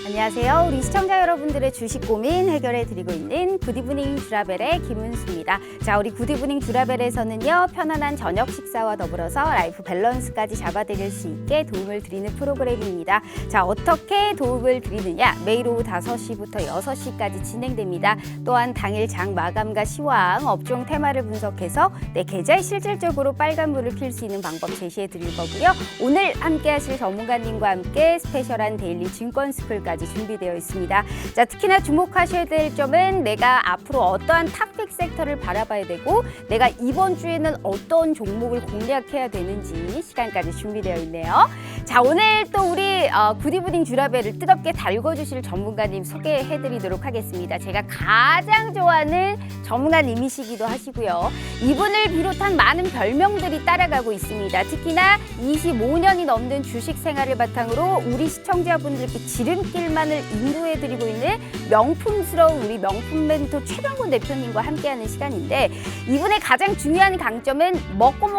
안녕하세요. 우리 시청자 여러분들의 주식 고민 해결해 드리고 있는 굿이브닝 주라벨의 김은수입니다. 자, 우리 굿이브닝 주라벨에서는요, 편안한 저녁 식사와 더불어서 라이프 밸런스까지 잡아드릴 수 있게 도움을 드리는 프로그램입니다. 자, 어떻게 도움을 드리느냐? 매일 오후 5시부터 6시까지 진행됩니다. 또한 당일 장 마감과 시황, 업종 테마를 분석해서 내 계좌에 실질적으로 빨간불을 켤 수 있는 방법 제시해 드릴 거고요. 오늘 함께 하실 전문가님과 함께 스페셜한 데일리 증권 스쿨까지 준비되어 있습니다. 자, 특히나 주목하셔야 될 점은 내가 앞으로 어떠한 탑픽 섹터를 바라봐야 되고 내가 이번 주에는 어떤 종목을 공략해야 되는지 시간까지 준비되어 있네요. 자, 오늘 또 우리 굿이브닝 주라벨을 뜨겁게 달궈주실 전문가님 소개해드리도록 하겠습니다. 제가 가장 좋아하는 전문가님이시기도 하시고요. 이분을 비롯한 많은 별명들이 따라가고 있습니다. 특히나 25년이 넘는 주식 생활을 바탕으로 우리 시청자분들께 지름길만을 인도해드리고 있는 명품스러운 우리 명품 멘토 최병곤 대표님과 함께하는 시간인데, 이분의 가장 중요한 강점은 먹고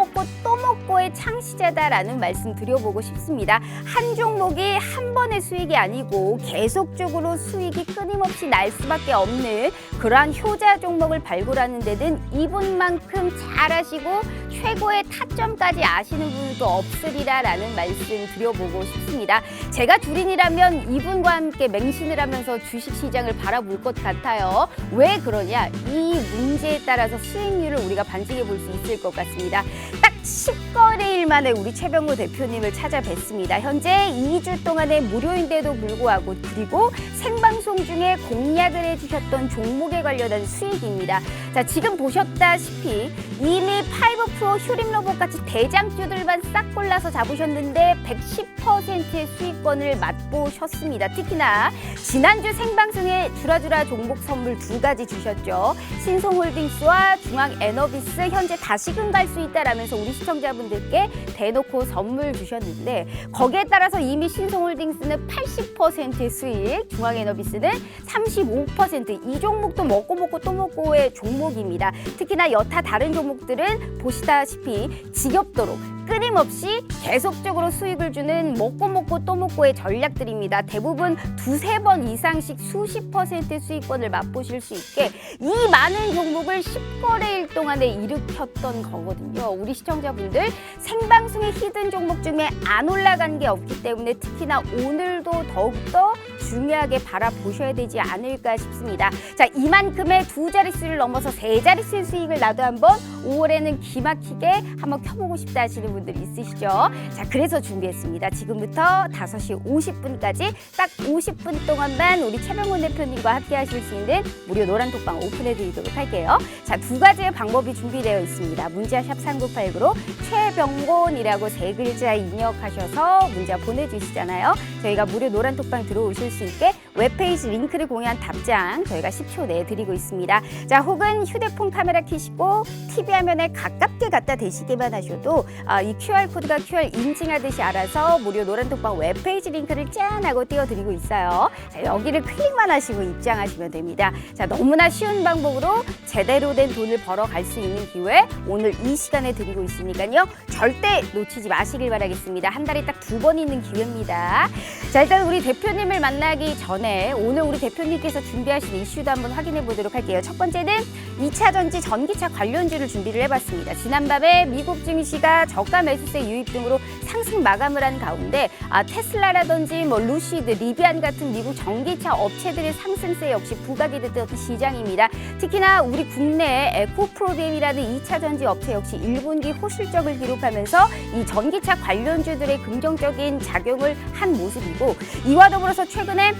또 먹고의 창시자다라는 말씀 드려보고 싶습니다. 한 종목이 한 번의 수익이 아니고 계속적으로 수익이 끊임없이 날 수밖에 없는 그러한 효자 종목을 발굴하는 데는 이분만큼 잘하시고 최고의 타점까지 아시는 분도 없으리라라는 말씀 드려보고 싶습니다. 제가 주린이라면 이분과 함께 맹신을 하면서 주식시장을 바라볼 것 같아요. 왜 그러냐? 이 문제에 따라서 수익률을 우리가 반증해 볼 수 있을 것 같습니다. 딱 10거래일 만에 우리 최병호 대표님을 찾아뵙습니다. 현재 2주 동안의 무료인데도 불구하고, 그리고 생방송 중에 공략을 해주셨던 종목에 관련한 수익입니다. 자, 지금 보셨다시피 이미 파이브프로, 휴림로봇 같이 대장주들만 싹 골라서 잡으셨는데 110%의 수익권을 맛보셨습니다. 특히나 지난주 생방송에 주라주라 종목 선물 2가지 주셨죠. 신송홀딩스와 중앙에너비스 현재 다시금 갈 수 있다라면서 우리 시청자분들께 대놓고 선물 주셨는데, 거기에 따라서 이미 신송홀딩스는 80%의 수익, 중앙에너비스는 35%, 이 종목도 먹고 또 먹고의 종목입니다. 특히나 여타 다른 종목들은 보시다시피 지겹도록 끊임없이 계속적으로 수익을 주는 먹고 또 먹고의 전략들입니다. 대부분 2-3번 이상씩 수십 %의 수익권을 맛보실 수 있게 이 많은 종목을 10거래일 동안에 일으켰던 거거든요. 우리 시청자분들 생방송의 히든 종목 중에 안 올라간 게 없기 때문에 특히나 오늘도 더욱더 중요하게 바라보셔야 되지 않을까 싶습니다. 자, 이만큼의 2자릿수를 넘어서 3자릿수의 수익을 나도 한번 5월에는 기막히게 한번 켜보고 싶다 하시는 분들이 있으시죠? 자, 그래서 준비했습니다. 지금부터 5시 50분까지 딱 50분 동안만 우리 최병곤 대표님과 함께 하실 수 있는 무료 노란톡방 오픈해 드리도록 할게요. 자, 2가지의 방법이 준비되어 있습니다. 문자 샵 3989로 최병곤이라고 3글자 입력하셔서 문자 보내주시잖아요. 저희가 무료 노란톡방 들어오실 수 있게 웹페이지 링크를 공유한 답장 저희가 10초 내에 드리고 있습니다. 자, 혹은 휴대폰 카메라 켜시고 TV 화면에 가깝게 갖다 대시기만 하셔도 이 QR코드가 QR 인증하듯이 알아서 무료 노란톡방 웹페이지 링크를 짠 하고 띄워드리고 있어요. 자, 여기를 클릭만 하시고 입장하시면 됩니다. 자, 너무나 쉬운 방법으로 제대로 된 돈을 벌어갈 수 있는 기회 오늘 이 시간에 드리고 있으니까요. 절대 놓치지 마시길 바라겠습니다. 한 달에 딱 2번 있는 기회입니다. 자, 일단 우리 대표님을 만나기 전에 오늘 우리 대표님께서 준비하신 이슈도 한번 확인해 보도록 할게요. 첫 번째는 2차 전지 전기차 관련주를 준비를 해봤습니다. 지난밤에 미국 증시가 저가 매수세 유입 등으로 상승 마감을 한 가운데 테슬라라든지 루시드, 리비안 같은 미국 전기차 업체들의 상승세 역시 부각이 됐던 시장입니다. 특히나 우리 국내 에코프로비엠이라는 2차 전지 업체 역시 1분기 호실적을 기록하면서 이 전기차 관련주들의 긍정적인 작용을 한 모습이고, 이와 더불어서 최근에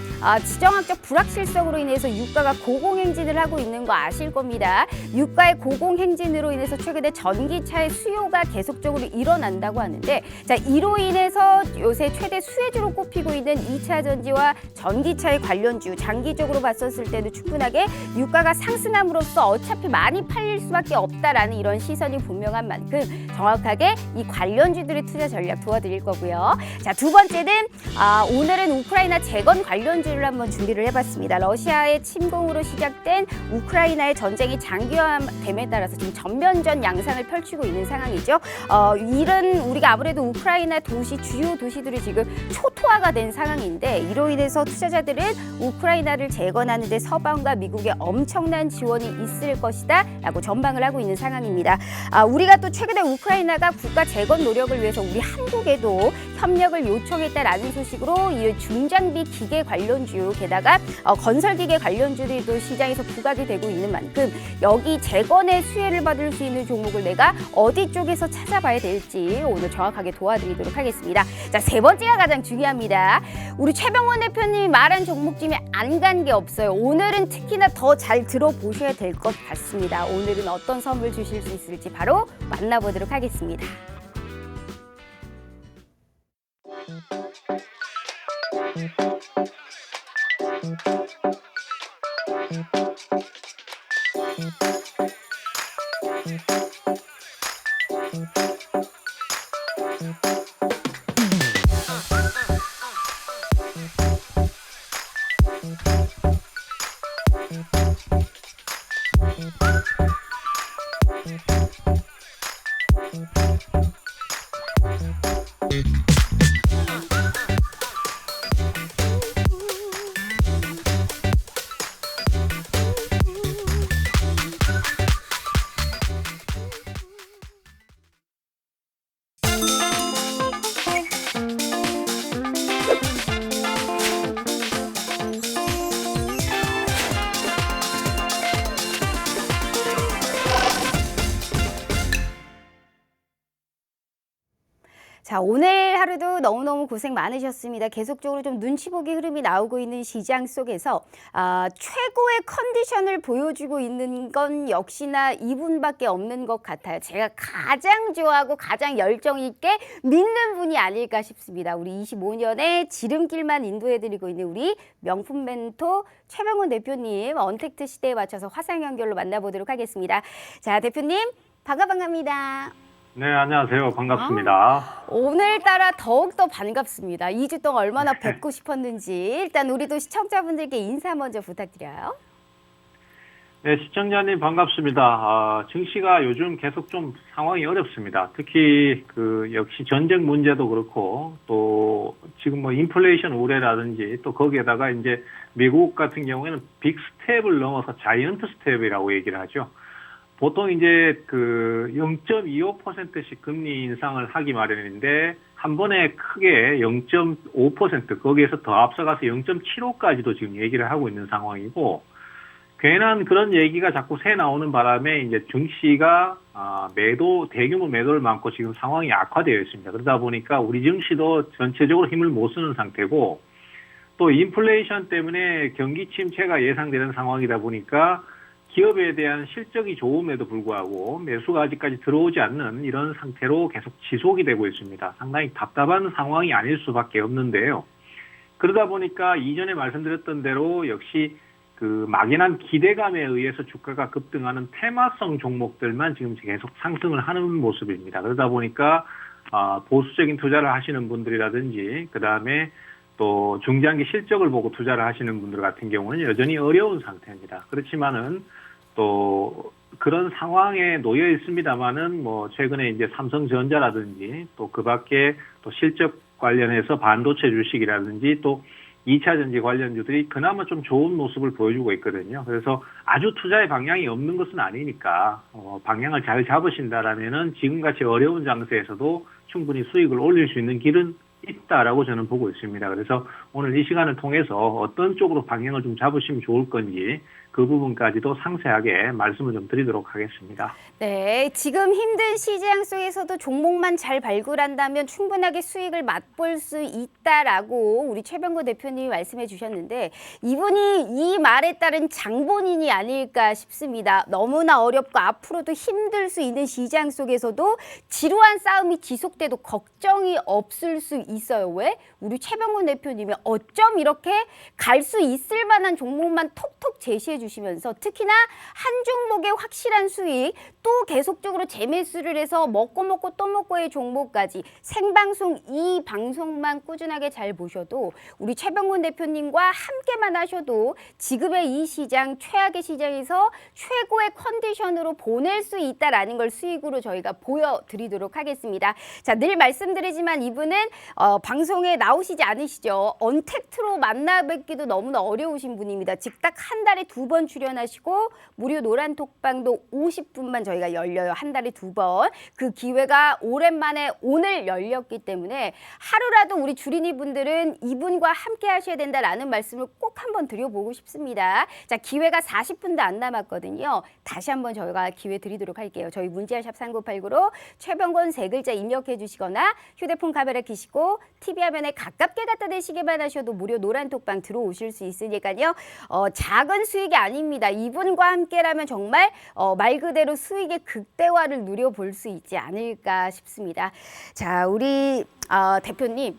지정학적 불확실성으로 인해서 유가가 고공행진을 하고 있는 거 아실 겁니다. 유가의 고공행진으로 인해서 최근에 전기차의 수요가 계속적으로 일어난다고 하는데, 자, 이로 인해서 요새 최대 수혜주로 꼽히고 있는 2차 전지와 전기차의 관련주, 장기적으로 봤었을 때도 충분하게 유가가 상승함으로써 어차피 많이 팔릴 수밖에 없다라는 이런 시선이 분명한 만큼 정확하게 이 관련주들의 투자 전략 도와드릴 거고요. 자, 2번째는 오늘은 우크라이나 재건 관련주를 한번 준비를 해봤습니다. 러시아의 침공으로 시작된 우크라이나의 전쟁이 장기화됨에 따라서 지금 전면전 양상을 펼치고 있는 상황이죠. 이런 우리가 아무래도 우크라이나 도시, 주요 도시들이 지금 초토화가 된 상황인데, 이로 인해서 투자자들은 우크라이나를 재건하는 데 서방과 미국의 엄청난 지원이 있을 것이다 라고 전망을 하고 있는 상황입니다. 우리가 또 최근에 우크라이나가 국가 재건 노력을 위해서 우리 한국에도 협력을 요청했다라는 소식으로 이 중장비 기계 관련주 게다가 건설기계 관련주들도 시장에서 부각이 되고 있는 만큼 여기 재건의 수혜를 받을 수 있는 종목을 내가 어디 쪽에서 찾아봐야 될지 오늘 정확하게 도와드리도록 하겠습니다. 자, 세 번째가 가장 중요합니다. 우리 최병원 대표님이 말한 종목 중에 안 간 게 없어요. 오늘은 특히나 더 잘 들어보셔야 될 것 같습니다. 오늘은 어떤 선물 주실 수 있을지 바로 만나보도록 하겠습니다. 자, 오늘 하루도 너무너무 고생 많으셨습니다. 계속적으로 좀 눈치 보기 흐름이 나오고 있는 시장 속에서 최고의 컨디션을 보여주고 있는 건 역시나 이분밖에 없는 것 같아요. 제가 가장 좋아하고 가장 열정 있게 믿는 분이 아닐까 싶습니다. 우리 25년의 지름길만 인도해드리고 있는 우리 명품 멘토 최병원 대표님, 언택트 시대에 맞춰서 화상 연결로 만나보도록 하겠습니다. 자, 대표님 반갑습니다. 네, 안녕하세요. 반갑습니다. 오늘따라 더욱더 반갑습니다. 2주 동안 얼마나 뵙고 싶었는지 일단 우리도 시청자분들께 인사 먼저 부탁드려요. 네, 시청자님 반갑습니다. 증시가 요즘 계속 좀 상황이 어렵습니다. 특히 역시 전쟁 문제도 그렇고 또 지금 뭐 인플레이션 우려라든지 또 거기에다가 이제 미국 같은 경우에는 빅 스텝을 넘어서 자이언트 스텝이라고 얘기를 하죠. 보통 이제 0.25%씩 금리 인상을 하기 마련인데 한 번에 크게 0.5% 거기에서 더 앞서가서 0.75까지도 지금 얘기를 하고 있는 상황이고, 괜한 그런 얘기가 자꾸 새 나오는 바람에 이제 증시가 대규모 매도를 많고 지금 상황이 악화되어 있습니다. 그러다 보니까 우리 증시도 전체적으로 힘을 못 쓰는 상태고, 또 인플레이션 때문에 경기 침체가 예상되는 상황이다 보니까 기업에 대한 실적이 좋음에도 불구하고 매수가 아직까지 들어오지 않는 이런 상태로 계속 지속이 되고 있습니다. 상당히 답답한 상황이 아닐 수밖에 없는데요. 그러다 보니까 이전에 말씀드렸던 대로 역시 막연한 기대감에 의해서 주가가 급등하는 테마성 종목들만 지금 계속 상승을 하는 모습입니다. 그러다 보니까 보수적인 투자를 하시는 분들이라든지 그다음에 또 중장기 실적을 보고 투자를 하시는 분들 같은 경우는 여전히 어려운 상태입니다. 그렇지만은 또 그런 상황에 놓여 있습니다만은 뭐 최근에 이제 삼성전자라든지 또 그밖에 또 실적 관련해서 반도체 주식이라든지 또 2차 전지 관련주들이 그나마 좀 좋은 모습을 보여주고 있거든요. 그래서 아주 투자의 방향이 없는 것은 아니니까 방향을 잘 잡으신다라면은 지금같이 어려운 장세에서도 충분히 수익을 올릴 수 있는 길은 있다라고 저는 보고 있습니다. 그래서 오늘 이 시간을 통해서 어떤 쪽으로 방향을 좀 잡으시면 좋을 건지 그 부분까지도 상세하게 말씀을 좀 드리도록 하겠습니다. 네, 지금 힘든 시장 속에서도 종목만 잘 발굴한다면 충분하게 수익을 맛볼 수 있다라고 우리 최병구 대표님이 말씀해 주셨는데, 이분이 이 말에 따른 장본인이 아닐까 싶습니다. 너무나 어렵고 앞으로도 힘들 수 있는 시장 속에서도 지루한 싸움이 지속돼도 걱정이 없을 수 있어요. 왜? 우리 최병구 대표님이 어쩜 이렇게 갈 수 있을 만한 종목만 톡톡 제시해 주시면서 특히나 한 종목의 확실한 수익 또 계속적으로 재매수를 해서 먹고 또 먹고의 종목까지 생방송 이 방송만 꾸준하게 잘 보셔도 우리 최병곤 대표님과 함께만 하셔도 지금의 이 시장 최악의 시장에서 최고의 컨디션으로 보낼 수 있다라는 걸 수익으로 저희가 보여드리도록 하겠습니다. 자, 늘 말씀드리지만 이분은 방송에 나오시지 않으시죠. 언택트로 만나 뵙기도 너무나 어려우신 분입니다. 즉딱 한 달에 2번 출연하시고 무료 노란 톡방도 50분만 저희가 열려요. 한 달에 2번. 그 기회가 오랜만에 오늘 열렸기 때문에 하루라도 우리 주린이 분들은 이분과 함께 하셔야 된다라는 말씀을 꼭 한번 드려보고 싶습니다. 자, 기회가 40분도 안 남았거든요. 다시 한번 저희가 기회 드리도록 할게요. 저희 문자샵 3989로 최병곤 3글자 입력해 주시거나 휴대폰 카메라 켜시고 TV 화면에 가깝게 갖다 대시기만 하셔도 무료 노란 톡방 들어오실 수 있으니까요. 작은 수익이 아닙니다. 이분과 함께라면 정말 말 그대로 수익의 극대화를 누려볼 수 있지 않을까 싶습니다. 자, 우리 대표님.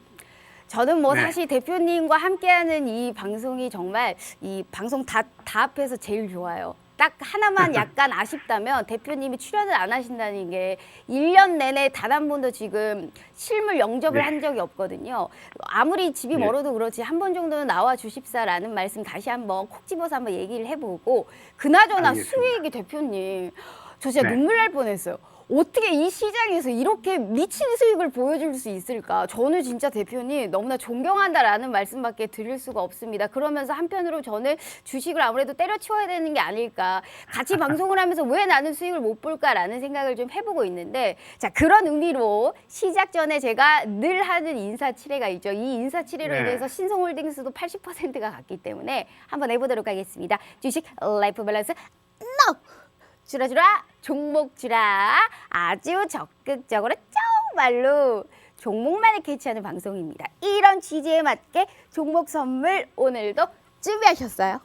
저는 뭐 네. 사실 대표님과 함께하는 이 방송이 정말 이 방송 다 합해서 제일 좋아요. 딱 하나만 약간 아쉽다면 대표님이 출연을 안 하신다는 게 1년 내내 단 한 번도 지금 실물 영접을 네. 한 적이 없거든요. 아무리 집이 네. 멀어도 그렇지 한 번 정도는 나와 주십사라는 말씀 다시 한번 콕 집어서 한번 얘기를 해보고 그나저나 알겠습니다. 수익이 대표님 저 진짜 네. 눈물 날 뻔했어요. 어떻게 이 시장에서 이렇게 미친 수익을 보여줄 수 있을까? 저는 진짜 대표님 너무나 존경한다라는 말씀밖에 드릴 수가 없습니다. 그러면서 한편으로 저는 주식을 아무래도 때려치워야 되는 게 아닐까. 같이 방송을 하면서 왜 나는 수익을 못 볼까라는 생각을 좀 해보고 있는데 자, 그런 의미로 시작 전에 제가 늘 하는 인사치레가 있죠. 이 인사치레로 네. 인해서 신성홀딩스도 80%가 갔기 때문에 한번 해보도록 하겠습니다. 주식 라이프 밸런스 NO! 주라 종목 주라 아주 적극적으로 정말로 종목만을 캐치하는 방송입니다. 이런 취지에 맞게 종목 선물 오늘도 준비하셨어요?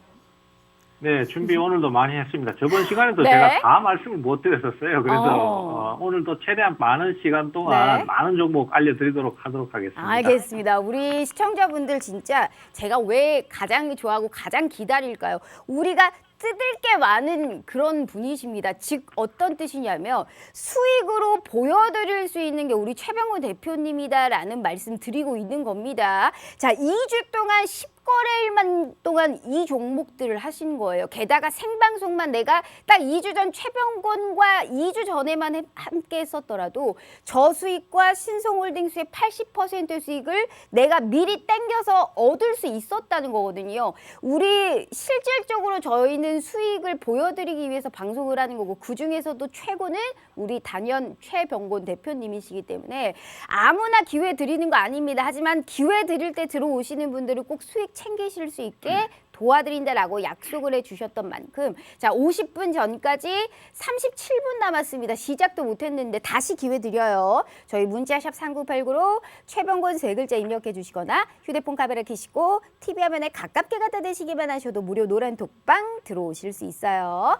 네, 준비 오늘도 많이 했습니다. 저번 시간에도 네. 제가 다 말씀을 못 드렸었어요. 그래서 어. 오늘도 최대한 많은 시간 동안 네. 많은 종목 알려드리도록 하도록 하겠습니다. 알겠습니다. 우리 시청자분들 진짜 제가 왜 가장 좋아하고 가장 기다릴까요? 우리가 뜯을 게 많은 그런 분이십니다. 즉 어떤 뜻이냐면 수익으로 보여드릴 수 있는 게 우리 최병곤 대표님이다라는 말씀 드리고 있는 겁니다. 자, 2주 동안 10거래일만 동안 이 종목들을 하신 거예요. 게다가 생방송만 내가 딱 2주 전 최병곤과 2주 전에만 함께 했었더라도 저수익과 신성홀딩스의 80% 수익을 내가 미리 땡겨서 얻을 수 있었다는 거거든요. 우리 실질적으로 저희는 수익을 보여드리기 위해서 방송을 하는 거고 그중에서도 최고는 우리 단연 최병곤 대표님이시기 때문에 아무나 기회 드리는 거 아닙니다. 하지만 기회 드릴 때 들어오시는 분들은 꼭 수익 챙기실 수 있게 도와드린다라고 약속을 해주셨던 만큼 자 50분 전까지 37분 남았습니다. 시작도 못했는데 다시 기회 드려요. 저희 문자샵 3989로 최병곤 3글자 입력해 주시거나 휴대폰 카메라 켜시고 TV 화면에 가깝게 갖다 대시기만 하셔도 무료 노란 톡방 들어오실 수 있어요.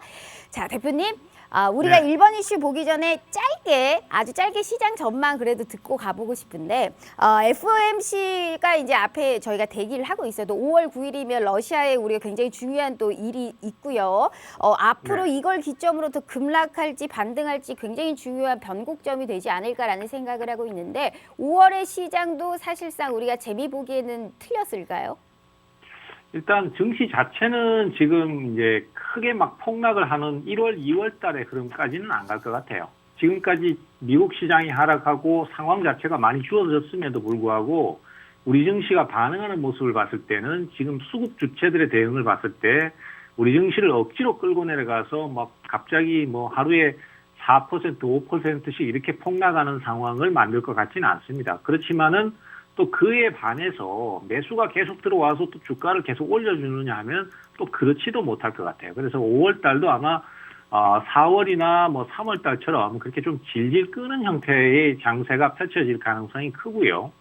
자 대표님 우리가 네. 1번 이슈 보기 전에 아주 짧게 시장 전망 그래도 듣고 가보고 싶은데 FOMC가 이제 앞에 저희가 대기를 하고 있어도 5월 9일이면 러시아에 우리가 굉장히 중요한 또 일이 있고요. 앞으로 네. 이걸 기점으로 더 급락할지 반등할지 굉장히 중요한 변곡점이 되지 않을까라는 생각을 하고 있는데 5월의 시장도 사실상 우리가 재미 보기에는 틀렸을까요? 일단 증시 자체는 지금 이제 크게 막 폭락을 하는 1월, 2월 달의 흐름까지는 안 갈 것 같아요. 지금까지 미국 시장이 하락하고 상황 자체가 많이 주어졌음에도 불구하고 우리 증시가 반응하는 모습을 봤을 때는 지금 수급 주체들의 대응을 봤을 때 우리 증시를 억지로 끌고 내려가서 막 갑자기 뭐 하루에 4%, 5%씩 이렇게 폭락하는 상황을 만들 것 같지는 않습니다. 그렇지만은 또 그에 반해서 매수가 계속 들어와서 또 주가를 계속 올려주느냐 하면 또 그렇지도 못할 것 같아요. 그래서 5월 달도 아마 4월이나 뭐 3월 달처럼 그렇게 좀 질질 끄는 형태의 장세가 펼쳐질 가능성이 크고요.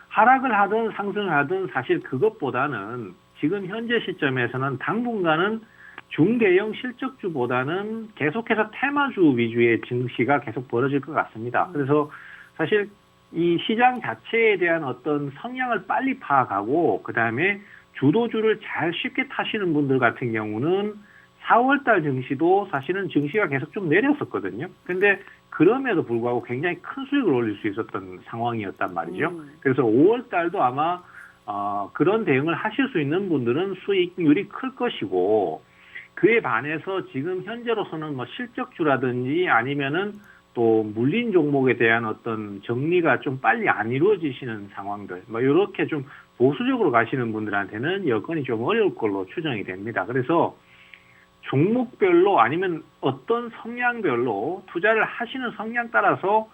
하락을 하든 상승을 하든 사실 그것보다는 지금 현재 시점에서는 당분간은 중대형 실적주보다는 계속해서 테마주 위주의 증시가 계속 벌어질 것 같습니다. 그래서 사실 이 시장 자체에 대한 어떤 성향을 빨리 파악하고 그다음에 주도주를 잘 쉽게 타시는 분들 같은 경우는 4월 달 증시도 사실은 증시가 계속 좀 내렸었거든요. 근데 그럼에도 불구하고 굉장히 큰 수익을 올릴 수 있었던 상황이었단 말이죠. 그래서 5월 달도 아마 그런 대응을 하실 수 있는 분들은 수익률이 클 것이고, 그에 반해서 지금 현재로서는 뭐 실적주라든지 아니면은 또 물린 종목에 대한 어떤 정리가 좀 빨리 안 이루어지시는 상황들, 뭐 이렇게 좀 보수적으로 가시는 분들한테는 여건이 좀 어려울 걸로 추정이 됩니다. 그래서 종목별로 아니면 어떤 성향별로 투자를 하시는 성향 따라서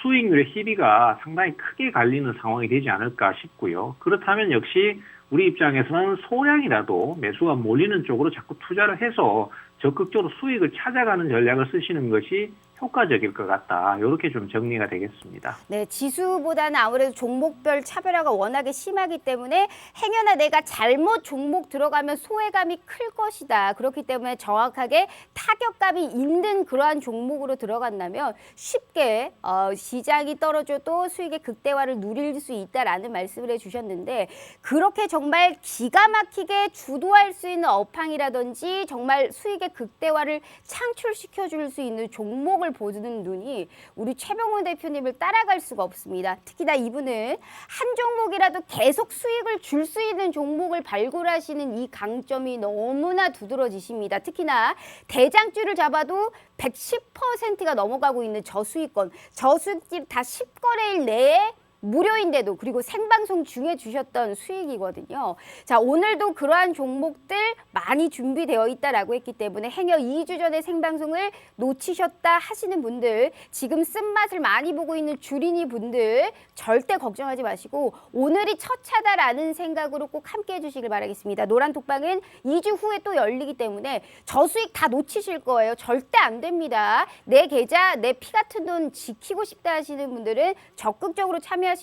수익률의 희비가 상당히 크게 갈리는 상황이 되지 않을까 싶고요. 그렇다면 역시 우리 입장에서는 소량이라도 매수가 몰리는 쪽으로 자꾸 투자를 해서 적극적으로 수익을 찾아가는 전략을 쓰시는 것이 효과적일 것 같다. 이렇게 좀 정리가 되겠습니다. 네, 지수보다는 아무래도 종목별 차별화가 워낙에 심하기 때문에 행여나 내가 잘못 종목 들어가면 소외감이 클 것이다. 그렇기 때문에 정확하게 타격감이 있는 그러한 종목으로 들어간다면 쉽게 시장이 떨어져도 수익의 극대화를 누릴 수 있다라는 말씀을 해주셨는데, 그렇게 정말 기가 막히게 주도할 수 있는 업황이라든지 정말 수익의 극대화를 창출시켜 줄 수 있는 종목을 보는 눈이 우리 최병훈 대표님을 따라갈 수가 없습니다. 특히나 이분은 한 종목이라도 계속 수익을 줄 수 있는 종목을 발굴하시는 이 강점이 너무나 두드러지십니다. 특히나 대장주를 잡아도 110%가 넘어가고 있는 저수익권, 저수익집 다 10거래일 내에 무료인데도, 그리고 생방송 중에 주셨던 수익이거든요. 자, 오늘도 그러한 종목들 많이 준비되어 있다라고 했기 때문에 행여 2주 전에 생방송을 놓치셨다 하시는 분들, 지금 쓴맛을 많이 보고 있는 주린이 분들 절대 걱정하지 마시고 오늘이 첫 차다라는 생각으로 꼭 함께 해주시길 바라겠습니다. 노란 톡방은 2주 후에 또 열리기 때문에 저수익 다 놓치실 거예요. 절대 안 됩니다. 내 계좌, 내 피 같은 돈 지키고 싶다 하시는 분들은 적극적으로 참여하시면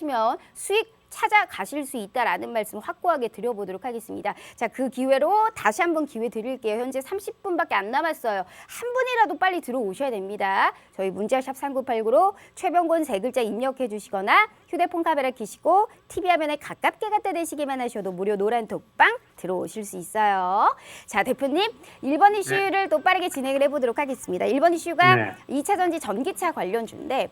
수익 찾아가실 수 있다라는 말씀 확고하게 드려보도록 하겠습니다. 자, 그 기회로 다시 한번 기회 드릴게요. 현재 30분밖에 안 남았어요. 한 분이라도 빨리 들어오셔야 됩니다. 저희 문자샵 3989로 최병곤 세 글자 입력해 주시거나 휴대폰 카메라 켜시고 TV 화면에 가깝게 갖다 대시기만 하셔도 무료 노란 톡방 들어오실 수 있어요. 자, 대표님 1번 이슈를 또 빠르게 진행을 해보도록 하겠습니다. 1번 이슈가 2차 전지 전기차 관련주인데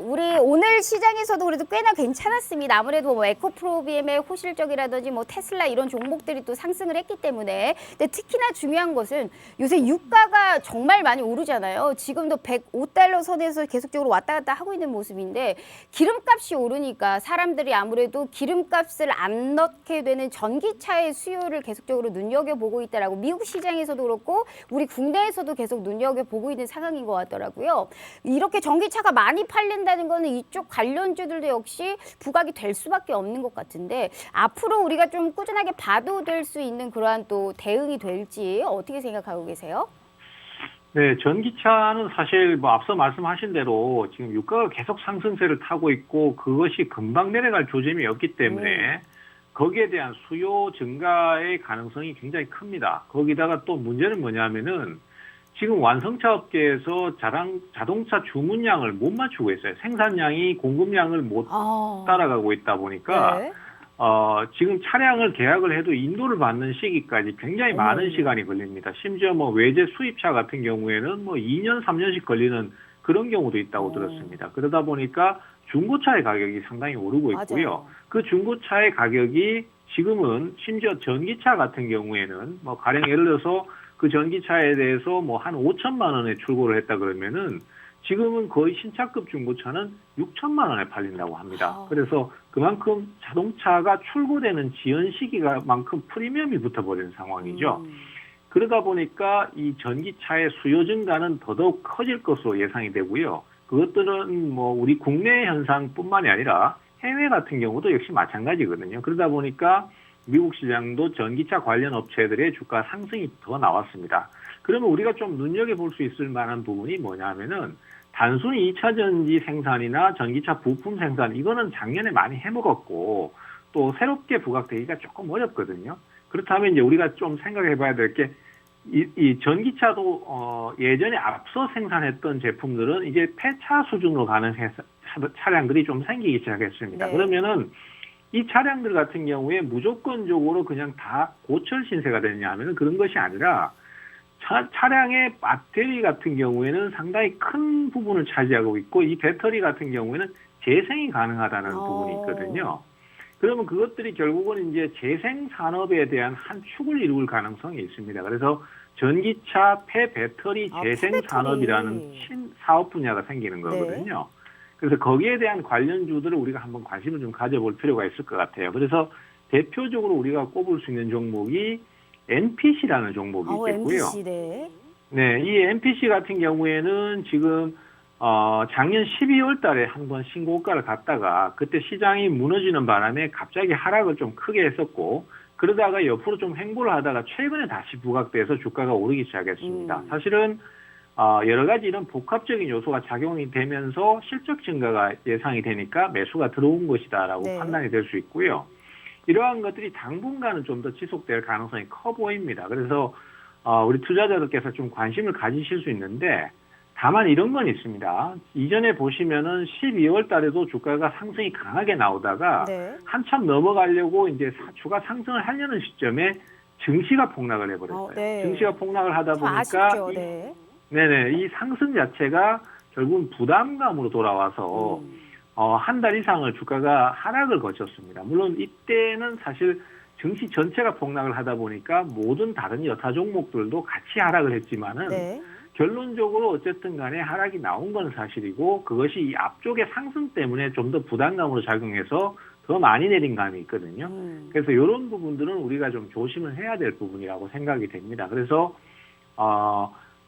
우리 오늘 시장에서도 그래도 꽤나 괜찮았습니다. 아무래도 뭐 에코프로비엠의 호실적이라든지 뭐 테슬라 이런 종목들이 또 상승을 했기 때문에. 근데 특히나 중요한 것은 요새 유가가 정말 많이 오르잖아요. 지금도 105달러 선에서 계속적으로 왔다 갔다 하고 있는 모습인데, 기름값이 오르니까 사람들이 아무래도 기름값을 안 넣게 되는 전기차의 수요를 계속적으로 눈여겨보고 있다라고 미국 시장에서도 그렇고 우리 국내에서도 계속 눈여겨보고 있는 상황인 것 같더라고요. 이렇게 전기차가 많이 팔린다는 거는 이쪽 관련주들도 역시 부각이 될 수밖에 없는 것 같은데, 앞으로 우리가 좀 꾸준하게 봐도 될 수 있는 그러한 또 대응이 될지 어떻게 생각하고 계세요? 네, 전기차는 사실 뭐 앞서 말씀하신 대로 지금 유가가 계속 상승세를 타고 있고 그것이 금방 내려갈 조짐이 없기 때문에 거기에 대한 수요 증가의 가능성이 굉장히 큽니다. 거기다가 또 문제는 뭐냐면은 지금 완성차 업계에서 자동차 주문량을 못 맞추고 있어요. 생산량이 공급량을 못 따라가고 있다 보니까 지금 차량을 계약을 해도 인도를 받는 시기까지 굉장히 많은 시간이 걸립니다. 심지어 뭐 외제 수입차 같은 경우에는 뭐 2년, 3년씩 걸리는 그런 경우도 있다고 들었습니다. 그러다 보니까 중고차의 가격이 상당히 오르고 있고요. 맞아요. 그 중고차의 가격이 지금은 심지어 전기차 같은 경우에는 뭐 가령 예를 들어서 그 전기차에 대해서 뭐 한 5천만 원에 출고를 했다 그러면은 지금은 거의 신차급 중고차는 6천만 원에 팔린다고 합니다. 그래서 그만큼 자동차가 출고되는 지연 시기가만큼 프리미엄이 붙어버리는 상황이죠. 그러다 보니까 이 전기차의 수요 증가는 더더욱 커질 것으로 예상이 되고요. 그것들은 뭐 우리 국내 현상뿐만이 아니라 해외 같은 경우도 역시 마찬가지거든요. 그러다 보니까 미국 시장도 전기차 관련 업체들의 주가 상승이 더 나왔습니다. 그러면 우리가 좀 눈여겨볼 수 있을 만한 부분이 뭐냐면은 단순히 2차 전지 생산이나 전기차 부품 생산, 이거는 작년에 많이 해먹었고 또 새롭게 부각되기가 조금 어렵거든요. 그렇다면 이제 우리가 좀 생각해 봐야 될 게 이 전기차도 예전에 앞서 생산했던 제품들은 이제 폐차 수준으로 가는 차량들이 좀 생기기 시작했습니다. 그러면은 이 차량들 같은 경우에 무조건적으로 그냥 다 고철 신세가 되느냐 하면은 그런 것이 아니라 차량의 배터리 같은 경우에는 상당히 큰 부분을 차지하고 있고 이 배터리 같은 경우에는 재생이 가능하다는 부분이 있거든요. 그러면 그것들이 결국은 이제 재생 산업에 대한 한 축을 이룰 가능성이 있습니다. 그래서 전기차 폐배터리 재생 산업이라는 신사업 분야가 생기는 거거든요. 그래서 거기에 대한 관련주들을 우리가 한번 관심을 좀 가져볼 필요가 있을 것 같아요. 그래서 대표적으로 우리가 꼽을 수 있는 종목이 NPC라는 종목이 있겠고요. NPC, 네, 이 NPC 같은 경우에는 지금 작년 12월 달에 한번 신고가를 갔다가 그때 시장이 무너지는 바람에 갑자기 하락을 좀 크게 했었고 그러다가 옆으로 좀 횡보를 하다가 최근에 다시 부각돼서 주가가 오르기 시작했습니다. 사실은 여러 가지 이런 복합적인 요소가 작용이 되면서 실적 증가가 예상이 되니까 매수가 들어온 것이다라고 판단이 될 수 있고요. 이러한 것들이 당분간은 좀 더 지속될 가능성이 커 보입니다. 그래서 우리 투자자들께서 좀 관심을 가지실 수 있는데 다만 이런 건 있습니다. 이전에 보시면은 12월 달에도 주가가 상승이 강하게 나오다가 한참 넘어가려고 이제 주가 상승을 하려는 시점에 증시가 폭락을 해버렸어요. 증시가 폭락을 하다 보니까 이 상승 자체가 결국은 부담감으로 돌아와서 한 달 이상을 주가가 하락을 거쳤습니다. 물론 이때는 사실 증시 전체가 폭락을 하다 보니까 모든 다른 여타 종목들도 같이 하락을 했지만은 결론적으로 어쨌든 간에 하락이 나온 건 사실이고 그것이 이 앞쪽의 상승 때문에 좀 더 부담감으로 작용해서 더 많이 내린 감이 있거든요. 그래서 이런 부분들은 우리가 좀 조심을 해야 될 부분이라고 생각이 됩니다. 그래서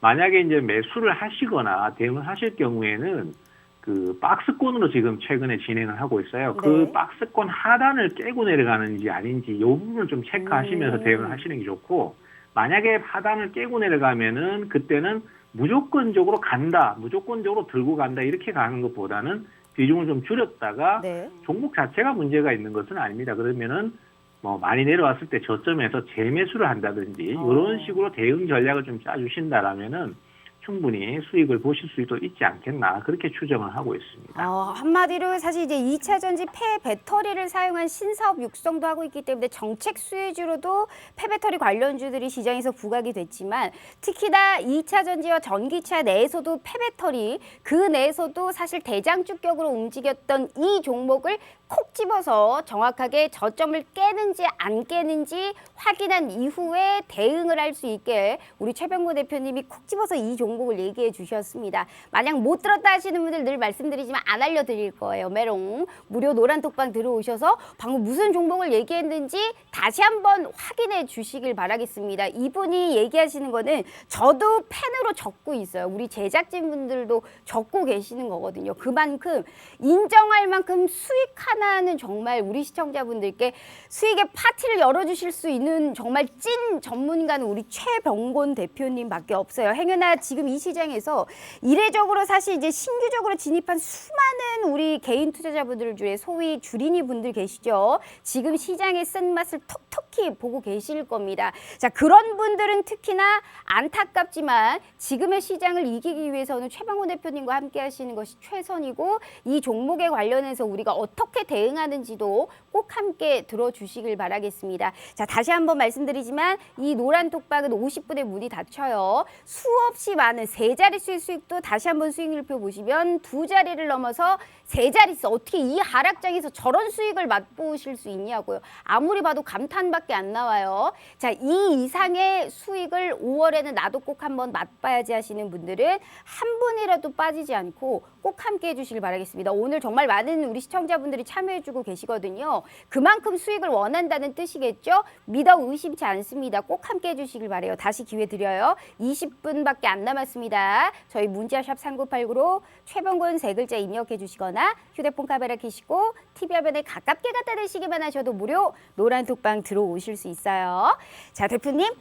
만약에 이제 매수를 하시거나 대응을 하실 경우에는 그 박스권으로 지금 최근에 진행을 하고 있어요. 그 박스권 하단을 깨고 내려가는지 아닌지 이 부분을 좀 체크하시면서 대응을 하시는 게 좋고 만약에 하단을 깨고 내려가면은 그때는 무조건적으로 간다, 무조건적으로 들고 간다 이렇게 가는 것보다는 비중을 좀 줄였다가 종목 자체가 문제가 있는 것은 아닙니다. 그러면은 뭐 많이 내려왔을 때 저점에서 재매수를 한다든지 이런 식으로 대응 전략을 좀 짜주신다라면은 충분히 수익을 보실 수도 있지 않겠나 그렇게 추정을 하고 있습니다. 한마디로 사실 이제 2차 전지 폐배터리를 사용한 신사업 육성도 하고 있기 때문에 정책 수혜주로도 폐배터리 관련주들이 시장에서 부각이 됐지만 특히나 2차 전지와 전기차 내에서도 폐배터리 그 내에서도 사실 대장주격으로 움직였던 이 종목을 콕 집어서 정확하게 저점을 깨는지 안 깨는지 확인한 이후에 대응을 할 수 있게 우리 최병구 대표님이 콕 집어서 이 종목을 얘기해 주셨습니다. 만약 못 들었다 하시는 분들 늘 말씀드리지만 안 알려드릴 거예요. 메롱 무료 노란톡방 들어오셔서 방금 무슨 종목을 얘기했는지 다시 한번 확인해 주시길 바라겠습니다. 이분이 얘기하시는 거는 저도 펜으로 적고 있어요. 우리 제작진분들도 적고 계시는 거거든요. 그만큼 인정할 만큼 수익 하나는 정말 우리 시청자분들께 수익의 파티를 열어주실 수 있는 정말 찐 전문가는 우리 최병곤 대표님밖에 없어요. 행여나 지금 이 시장에서 이례적으로 사실 이제 신규적으로 진입한 수많은 우리 개인 투자자분들 중에 소위 주린이 분들 계시죠. 지금 시장의 쓴맛을 톡톡히 보고 계실 겁니다. 자, 그런 분들은 특히나 안타깝지만 지금의 시장을 이기기 위해서는 최병곤 대표님과 함께 하시는 것이 최선이고 이 종목에 관련해서 우리가 어떻게 대응하는지도 꼭 함께 들어주시길 바라겠습니다. 자, 다시 한번 말씀드리지만 이 노란 톡방은 50분에 문이 닫혀요. 수없이 많은 세 자릿수의 수익도 다시 한번 수익률표 보시면 두 자리를 넘어서 세 자릿수 어떻게 이 하락장에서 저런 수익을 맛보실 수 있냐고요. 아무리 봐도 감탄밖에 안 나와요. 자, 이 이상의 수익을 5월에는 나도 꼭 한번 맛봐야지 하시는 분들은 한 분이라도 빠지지 않고 꼭 함께 해주시길 바라겠습니다. 오늘 정말 많은 우리 시청자분들이 참여해주고 계시거든요. 그만큼 수익을 원한다는 뜻이겠죠? 믿어 의심치 않습니다. 꼭 함께 해주시길 바라요. 다시 기회 드려요. 20분밖에 안 남았습니다. 저희 문자샵 3989로 최병곤 세 글자 입력해 주시거나 휴대폰 카메라 켜시고 TV 화면에 가깝게 갖다 대시기만 하셔도 무료 노란 톡방 들어오실 수 있어요. 자, 대표님.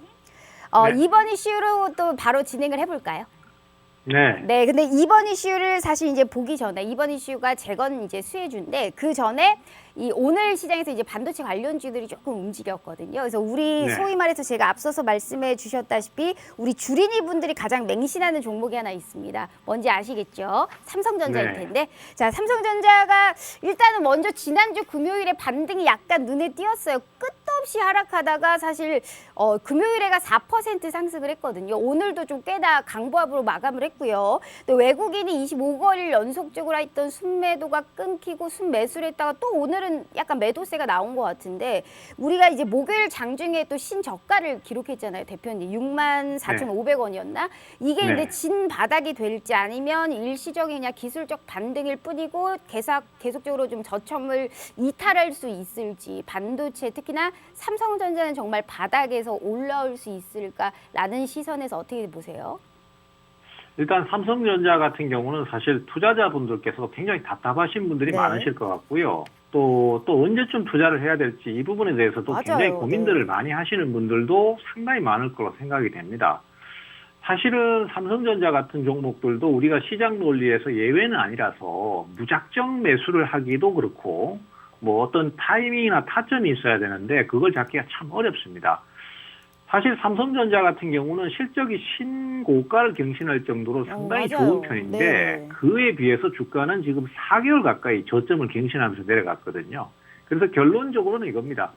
이번 이슈로 또 바로 진행을 해볼까요? 네, 근데 이번 이슈를 사실 이제 보기 전에 이번 이슈가 재건 이제 수혜주인데 그 전에 이 오늘 시장에서 이제 반도체 관련주들이 조금 움직였거든요. 그래서 우리 소위 말해서 제가 앞서서 말씀해 주셨다시피 우리 주린이 분들이 가장 맹신하는 종목이 하나 있습니다. 뭔지 아시겠죠? 삼성전자일 텐데. 자, 삼성전자가 일단은 먼저 지난주 금요일에 반등이 약간 눈에 띄었어요. 끝도 끊임없이 하락하다가 사실 금요일에가 4% 상승을 했거든요. 오늘도 좀 꽤나 강보합으로 마감을 했고요. 또 외국인이 25거래일 연속적으로 했던 순매도가 끊기고 순매수를 했다가 또 오늘은 약간 매도세가 나온 것 같은데 우리가 이제 목요일 장중에 또 신저가를 기록했잖아요, 대표님. 64,500원이었나? 이게 네. 이제 진 바닥이 될지 아니면 일시적인 그냥 기술적 반등일 뿐이고 계속적으로 좀 저점을 이탈할 수 있을지, 반도체 특히나 삼성전자는 정말 바닥에서 올라올 수 있을까라는 시선에서 어떻게 보세요? 일단 삼성전자 같은 경우는 사실 투자자분들께서 굉장히 답답하신 분들이 네. 많으실 것 같고요. 또 언제쯤 투자를 해야 될지 이 부분에 대해서도 맞아요. 굉장히 고민들을 네. 많이 하시는 분들도 상당히 많을 거로 생각이 됩니다. 사실은 삼성전자 같은 종목들도 우리가 시장 논리에서 예외는 아니라서 무작정 매수를 하기도 그렇고 뭐 어떤 타이밍이나 타점이 있어야 되는데 그걸 잡기가 참 어렵습니다. 사실 삼성전자 같은 경우는 실적이 신고가를 경신할 정도로 상당히 맞아요. 좋은 편인데 네. 그에 비해서 주가는 지금 4개월 가까이 저점을 경신하면서 내려갔거든요. 그래서 결론적으로는 이겁니다.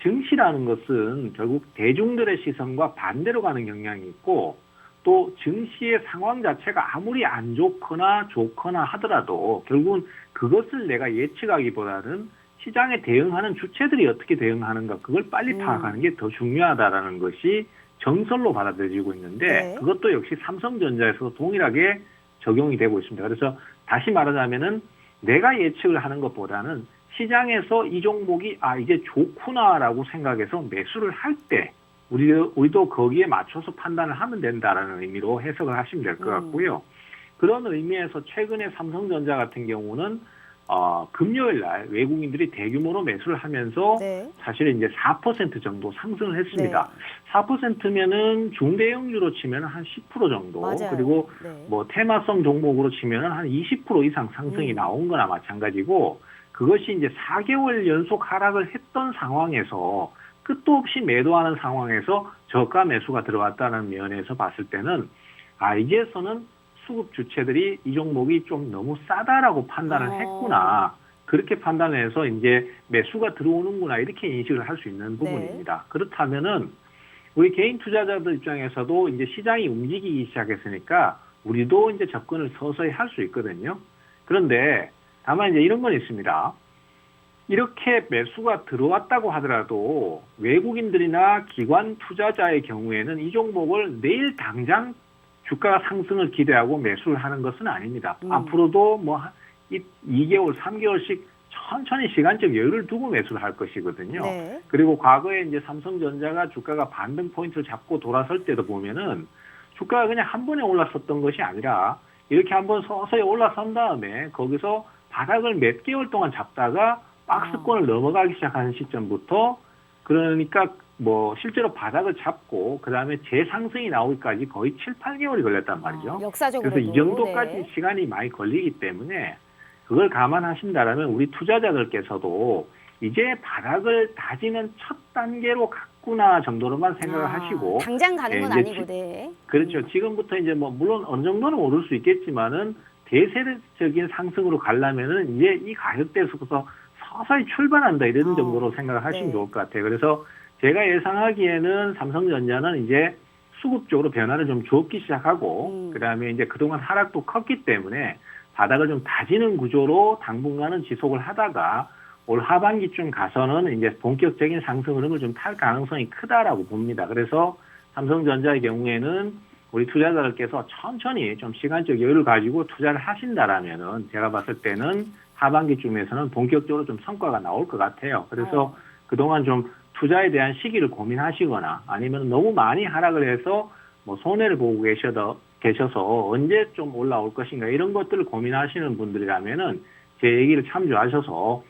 증시라는 것은 결국 대중들의 시선과 반대로 가는 경향이 있고 또 증시의 상황 자체가 아무리 안 좋거나 좋거나 하더라도 결국은 그것을 내가 예측하기보다는 시장에 대응하는 주체들이 어떻게 대응하는가 그걸 빨리 파악하는 게 더 중요하다라는 것이 정설로 받아들여지고 있는데 네. 그것도 역시 삼성전자에서도 동일하게 적용이 되고 있습니다. 그래서 다시 말하자면은 내가 예측을 하는 것보다는 시장에서 이 종목이 이제 좋구나라고 생각해서 매수를 할 때 우리도 거기에 맞춰서 판단을 하면 된다라는 의미로 해석을 하시면 될 것 같고요. 그런 의미에서 최근에 삼성전자 같은 경우는 금요일 날 외국인들이 대규모로 매수를 하면서 네. 사실 이제 4% 정도 상승을 했습니다. 네. 4%면은 중대형주로 치면 한 10% 정도 맞아요. 그리고 네. 뭐 테마성 종목으로 치면은 한 20% 이상 상승이 나온 거나 마찬가지고 그것이 이제 4개월 연속 하락을 했던 상황에서 끝도 없이 매도하는 상황에서 저가 매수가 들어왔다는 면에서 봤을 때는 이제서는 수급 주체들이 이 종목이 좀 너무 싸다라고 판단을 했구나. 그렇게 판단해서 이제 매수가 들어오는구나 이렇게 인식을 할 수 있는 부분입니다. 그렇다면은 우리 개인 투자자들 입장에서도 이제 시장이 움직이기 시작했으니까 우리도 이제 접근을 서서히 할 수 있거든요. 그런데 다만 이제 이런 건 있습니다. 이렇게 매수가 들어왔다고 하더라도 외국인들이나 기관 투자자의 경우에는 이 종목을 내일 당장 주가 상승을 기대하고 매수를 하는 것은 아닙니다. 앞으로도 뭐 2개월, 3개월씩 천천히 시간적 여유를 두고 매수를 할 것이거든요. 네. 그리고 과거에 이제 삼성전자가 주가가 반등 포인트를 잡고 돌아설 때도 보면은 주가가 그냥 한 번에 올랐었던 것이 아니라 이렇게 한번 서서히 올라선 다음에 거기서 바닥을 몇 개월 동안 잡다가 박스권을 넘어가기 시작하는 시점부터 그러니까 뭐 실제로 바닥을 잡고 그다음에 재상승이 나오기까지 거의 7, 8개월이 걸렸단 말이죠. 역사적으로 그래서 이 정도까지 시간이 많이 걸리기 때문에 그걸 감안하신다라면 우리 투자자들께서도 이제 바닥을 다지는 첫 단계로 갔구나 정도로만 생각을 하시고 당장 가는 건 이제 아니고 네. 그렇죠. 지금부터 이제 뭐 물론 어느 정도는 오를 수 있겠지만은 대세적인 상승으로 가려면은 이제 이 가격대에서부터 서서히 출발한다 이런 정도로 생각을 하시면 네. 좋을 것 같아요. 그래서 제가 예상하기에는 삼성전자는 이제 수급적으로 변화를 좀 주었기 시작하고 그다음에 이제 그동안 하락도 컸기 때문에 바닥을 좀 다지는 구조로 당분간은 지속을 하다가 올 하반기쯤 가서는 이제 본격적인 상승 흐름을 좀 탈 가능성이 크다라고 봅니다. 그래서 삼성전자의 경우에는 우리 투자자들께서 천천히 좀 시간적 여유를 가지고 투자를 하신다라면은 제가 봤을 때는 하반기쯤에서는 본격적으로 좀 성과가 나올 것 같아요. 그래서 그동안 좀 투자에 대한 시기를 고민하시거나 아니면 너무 많이 하락을 해서 뭐 손해를 보고 계셔서 언제 좀 올라올 것인가 이런 것들을 고민하시는 분들이라면은 제 얘기를 참조하셔서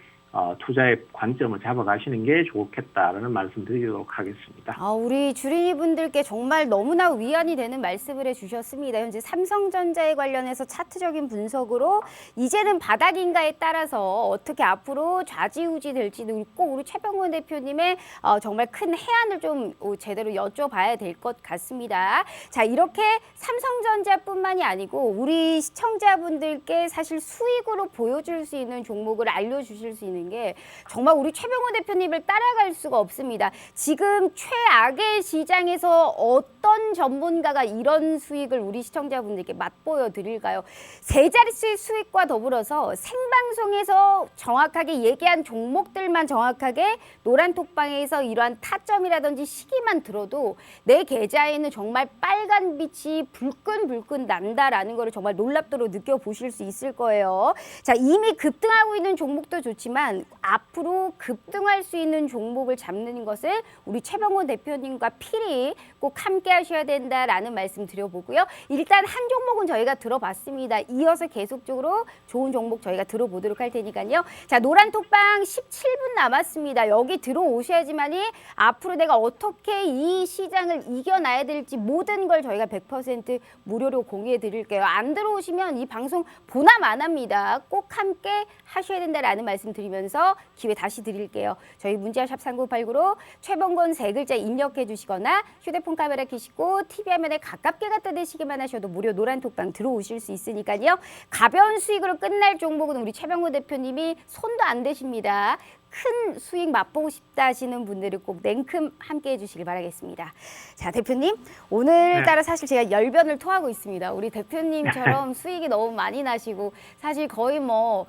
투자의 관점을 잡아가시는 게 좋겠다라는 말씀 드리도록 하겠습니다. 우리 주린이 분들께 정말 너무나 위안이 되는 말씀을 해주셨습니다. 현재 삼성전자에 관련해서 차트적인 분석으로 이제는 바닥인가에 따라서 어떻게 앞으로 좌지우지 될지도 꼭 우리 최병원 대표님의 정말 큰 해안을 좀 제대로 여쭤봐야 될 것 같습니다. 자, 이렇게 삼성전자뿐만이 아니고 우리 시청자분들께 사실 수익으로 보여줄 수 있는 종목을 알려주실 수 있는 있는 게 정말 우리 최병호 대표님을 따라갈 수가 없습니다. 지금 최악의 시장에서 어떤 전문가가 이런 수익을 우리 시청자분들께 맛보여 드릴까요? 세 자릿수의 수익과 더불어서 생방송에서 정확하게 얘기한 종목들만 정확하게 노란톡방에서 이러한 타점이라든지 시기만 들어도 내 계좌에는 정말 빨간 빛이 불끈불끈 난다라는 거를 정말 놀랍도록 느껴보실 수 있을 거예요. 자, 이미 급등하고 있는 종목도 좋지만 앞으로 급등할 수 있는 종목을 잡는 것을 우리 최병호 대표님과 필히 꼭 함께 하셔야 된다라는 말씀 드려보고요. 일단 한 종목은 저희가 들어봤습니다. 이어서 계속적으로 좋은 종목 저희가 들어보도록 할 테니까요. 자, 노란톡방 17분 남았습니다. 여기 들어오셔야지만이 앞으로 내가 어떻게 이 시장을 이겨나야 될지 모든 걸 저희가 100% 무료로 공유해 드릴게요. 안 들어오시면 이 방송 보남 안 합니다. 꼭 함께 하셔야 된다라는 말씀 드리면서 기회 다시 드릴게요. 저희 문자 샵 3989로 최병건 세 글자 입력해 주시거나 휴대폰 카메라 켜시고 TV 화면에 가깝게 갖다 대시기만 하셔도 무료 노란톡방 들어오실 수 있으니까요. 가벼운 수익으로 끝날 종목은 우리 최병호 대표님이 손도 안 대십니다. 큰 수익 맛보고 싶다 하시는 분들은 꼭 냉큼 함께 해주시길 바라겠습니다. 자, 대표님, 오늘따라 사실 제가 열변을 토하고 있습니다. 우리 대표님처럼 수익이 너무 많이 나시고 사실 거의 뭐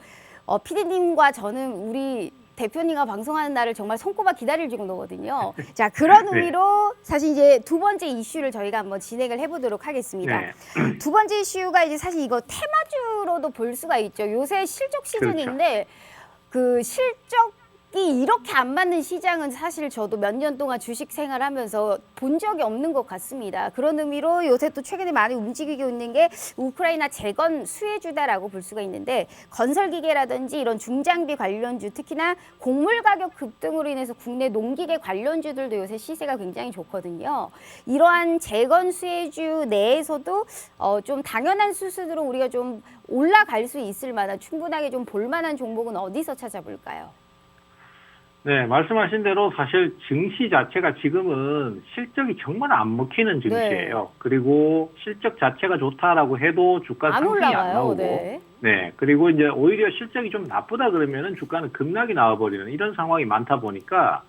PD님과 저는 우리 대표님과 방송하는 날을 정말 손꼽아 기다릴 정도거든요. 자, 그런 의미로 사실 이제 두 번째 이슈를 저희가 한번 진행을 해보도록 하겠습니다. 네. 두 번째 이슈가 이제 사실 이거 테마주로도 볼 수가 있죠. 요새 실적 시즌인데 그 실적이 이렇게 안 맞는 시장은 사실 저도 몇 년 동안 주식 생활하면서 본 적이 없는 것 같습니다. 그런 의미로 요새 또 최근에 많이 움직이고 있는 게 우크라이나 재건 수혜주다라고 볼 수가 있는데 건설기계라든지 이런 중장비 관련주 특히나 곡물 가격 급등으로 인해서 국내 농기계 관련주들도 요새 시세가 굉장히 좋거든요. 이러한 재건 수혜주 내에서도 좀 당연한 수순으로 우리가 좀 올라갈 수 있을 만한 충분하게 좀 볼만한 종목은 어디서 찾아볼까요? 네, 말씀하신 대로 사실 증시 자체가 지금은 실적이 정말 안 먹히는 증시예요. 네. 그리고 실적 자체가 좋다라고 해도 주가 안 상승이 안 올라가요. 나오고, 네. 네, 그리고 이제 오히려 실적이 좀 나쁘다 그러면은 주가는 급락이 나와버리는 이런 상황이 많다 보니까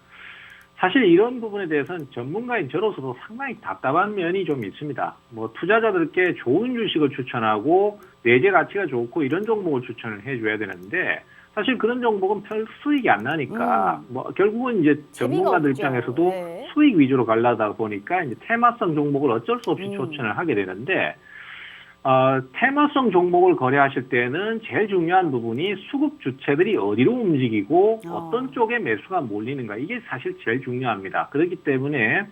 사실 이런 부분에 대해서는 전문가인 저로서도 상당히 답답한 면이 좀 있습니다. 뭐 투자자들께 좋은 주식을 추천하고 내재 가치가 좋고 이런 종목을 추천을 해줘야 되는데 사실 그런 종목은 별 수익이 안 나니까 뭐 결국은 이제 전문가들 입장에서도 네. 수익 위주로 가려다 보니까 이제 테마성 종목을 어쩔 수 없이 추천을 하게 되는데 테마성 종목을 거래하실 때는 제일 중요한 부분이 수급 주체들이 어디로 움직이고 어떤 쪽에 매수가 몰리는가 이게 사실 제일 중요합니다. 그렇기 때문에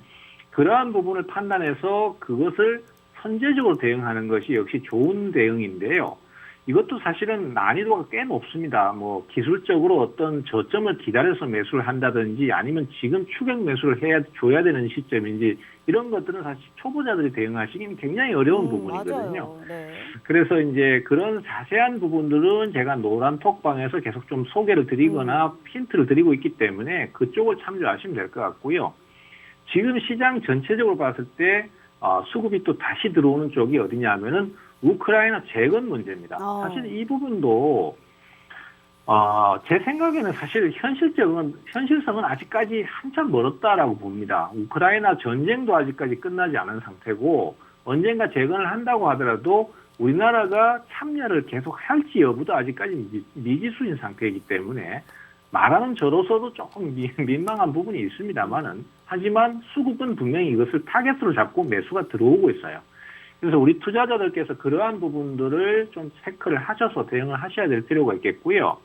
그러한 부분을 판단해서 그것을 선제적으로 대응하는 것이 역시 좋은 대응인데요. 이것도 사실은 난이도가 꽤 높습니다. 뭐 기술적으로 어떤 저점을 기다려서 매수를 한다든지 아니면 지금 추격 매수를 줘야 되는 시점인지 이런 것들은 사실 초보자들이 대응하시기는 굉장히 어려운 부분이거든요. 네. 그래서 이제 그런 자세한 부분들은 제가 노란톡방에서 계속 좀 소개를 드리거나 힌트를 드리고 있기 때문에 그쪽을 참조하시면 될 것 같고요. 지금 시장 전체적으로 봤을 때 수급이 또 다시 들어오는 쪽이 어디냐 하면은 우크라이나 재건 문제입니다. 사실 이 부분도 제 생각에는 사실 현실성은 아직까지 한참 멀었다라고 봅니다. 우크라이나 전쟁도 아직까지 끝나지 않은 상태고 언젠가 재건을 한다고 하더라도 우리나라가 참여를 계속 할지 여부도 아직까지 미지수인 상태이기 때문에 말하는 저로서도 조금 민망한 부분이 있습니다만은 하지만 수급은 분명히 이것을 타겟으로 잡고 매수가 들어오고 있어요. 그래서 우리 투자자들께서 그러한 부분들을 좀 체크를 하셔서 대응을 하셔야 될 필요가 있겠고요.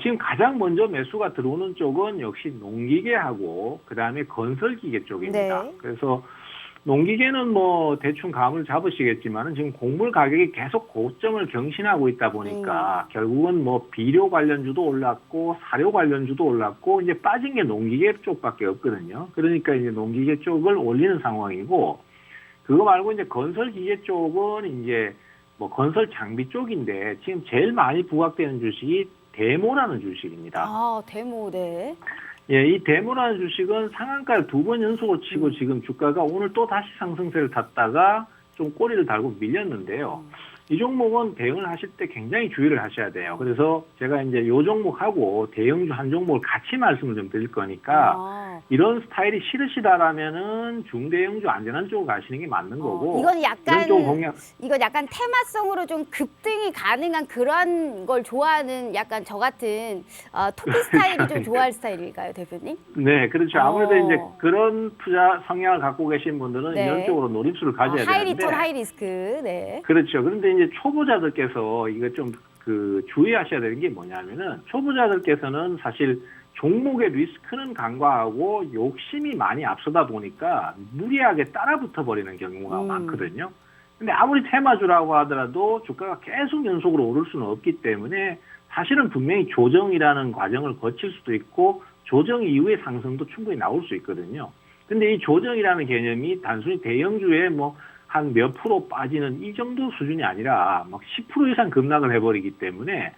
지금 가장 먼저 매수가 들어오는 쪽은 역시 농기계하고 그다음에 건설기계 쪽입니다. 네. 그래서 농기계는 뭐 대충 감을 잡으시겠지만은 지금 곡물 가격이 계속 고점을 경신하고 있다 보니까 결국은 뭐 비료 관련주도 올랐고 사료 관련주도 올랐고 이제 빠진 게 농기계 쪽밖에 없거든요. 그러니까 이제 농기계 쪽을 올리는 상황이고 그거 말고 이제 건설기계 쪽은 이제 뭐 건설 장비 쪽인데 지금 제일 많이 부각되는 주식이 데모라는 주식입니다. 데모, 네. 예, 이 데모라는 주식은 상한가를 2번 연속으로 치고 지금 주가가 오늘 또 다시 상승세를 탔다가 좀 꼬리를 달고 밀렸는데요. 이 종목은 대응을 하실 때 굉장히 주의를 하셔야 돼요. 그래서 제가 이제 요 종목하고 대형주 한 종목을 같이 말씀을 좀 드릴 거니까 이런 스타일이 싫으시다라면은 중대형주 안전한 쪽으로 가시는 게 맞는 거고. 이건 약간 이런 쪽 공략. 이건 약간 테마성으로 좀 급등이 가능한 그런 걸 좋아하는 약간 저 같은 토끼 스타일이 좀 좋아할 스타일일까요, 대표님? 네, 그렇죠. 아무래도 이제 그런 투자 성향을 갖고 계신 분들은 네. 이런 쪽으로 노림수를 가져야 하이 되는데. 리턴, 하이 리스크. 네. 그렇죠. 그런데 이제 초보자들께서 이거 좀 주의하셔야 되는 게 뭐냐면은 초보자들께서는 사실 종목의 리스크는 간과하고 욕심이 많이 앞서다 보니까 무리하게 따라붙어 버리는 경우가 많거든요. 근데 아무리 테마주라고 하더라도 주가가 계속 연속으로 오를 수는 없기 때문에 사실은 분명히 조정이라는 과정을 거칠 수도 있고 조정 이후의 상승도 충분히 나올 수 있거든요. 근데 이 조정이라는 개념이 단순히 대형주에 뭐 한 몇 프로 빠지는 이 정도 수준이 아니라 막 10% 이상 급락을 해버리기 때문에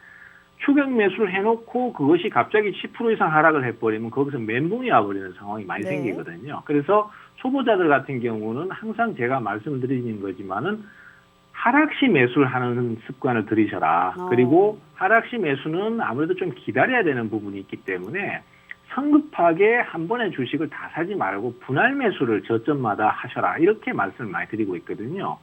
추격 매수를 해놓고 그것이 갑자기 10% 이상 하락을 해버리면 거기서 멘붕이 와버리는 상황이 많이 네. 생기거든요. 그래서 초보자들 같은 경우는 항상 제가 말씀드리는 거지만은 하락시 매수를 하는 습관을 들이셔라. 그리고 하락시 매수는 아무래도 좀 기다려야 되는 부분이 있기 때문에 성급하게 한 번에 주식을 다 사지 말고 분할 매수를 저점마다 하셔라. 이렇게 말씀을 많이 드리고 있거든요.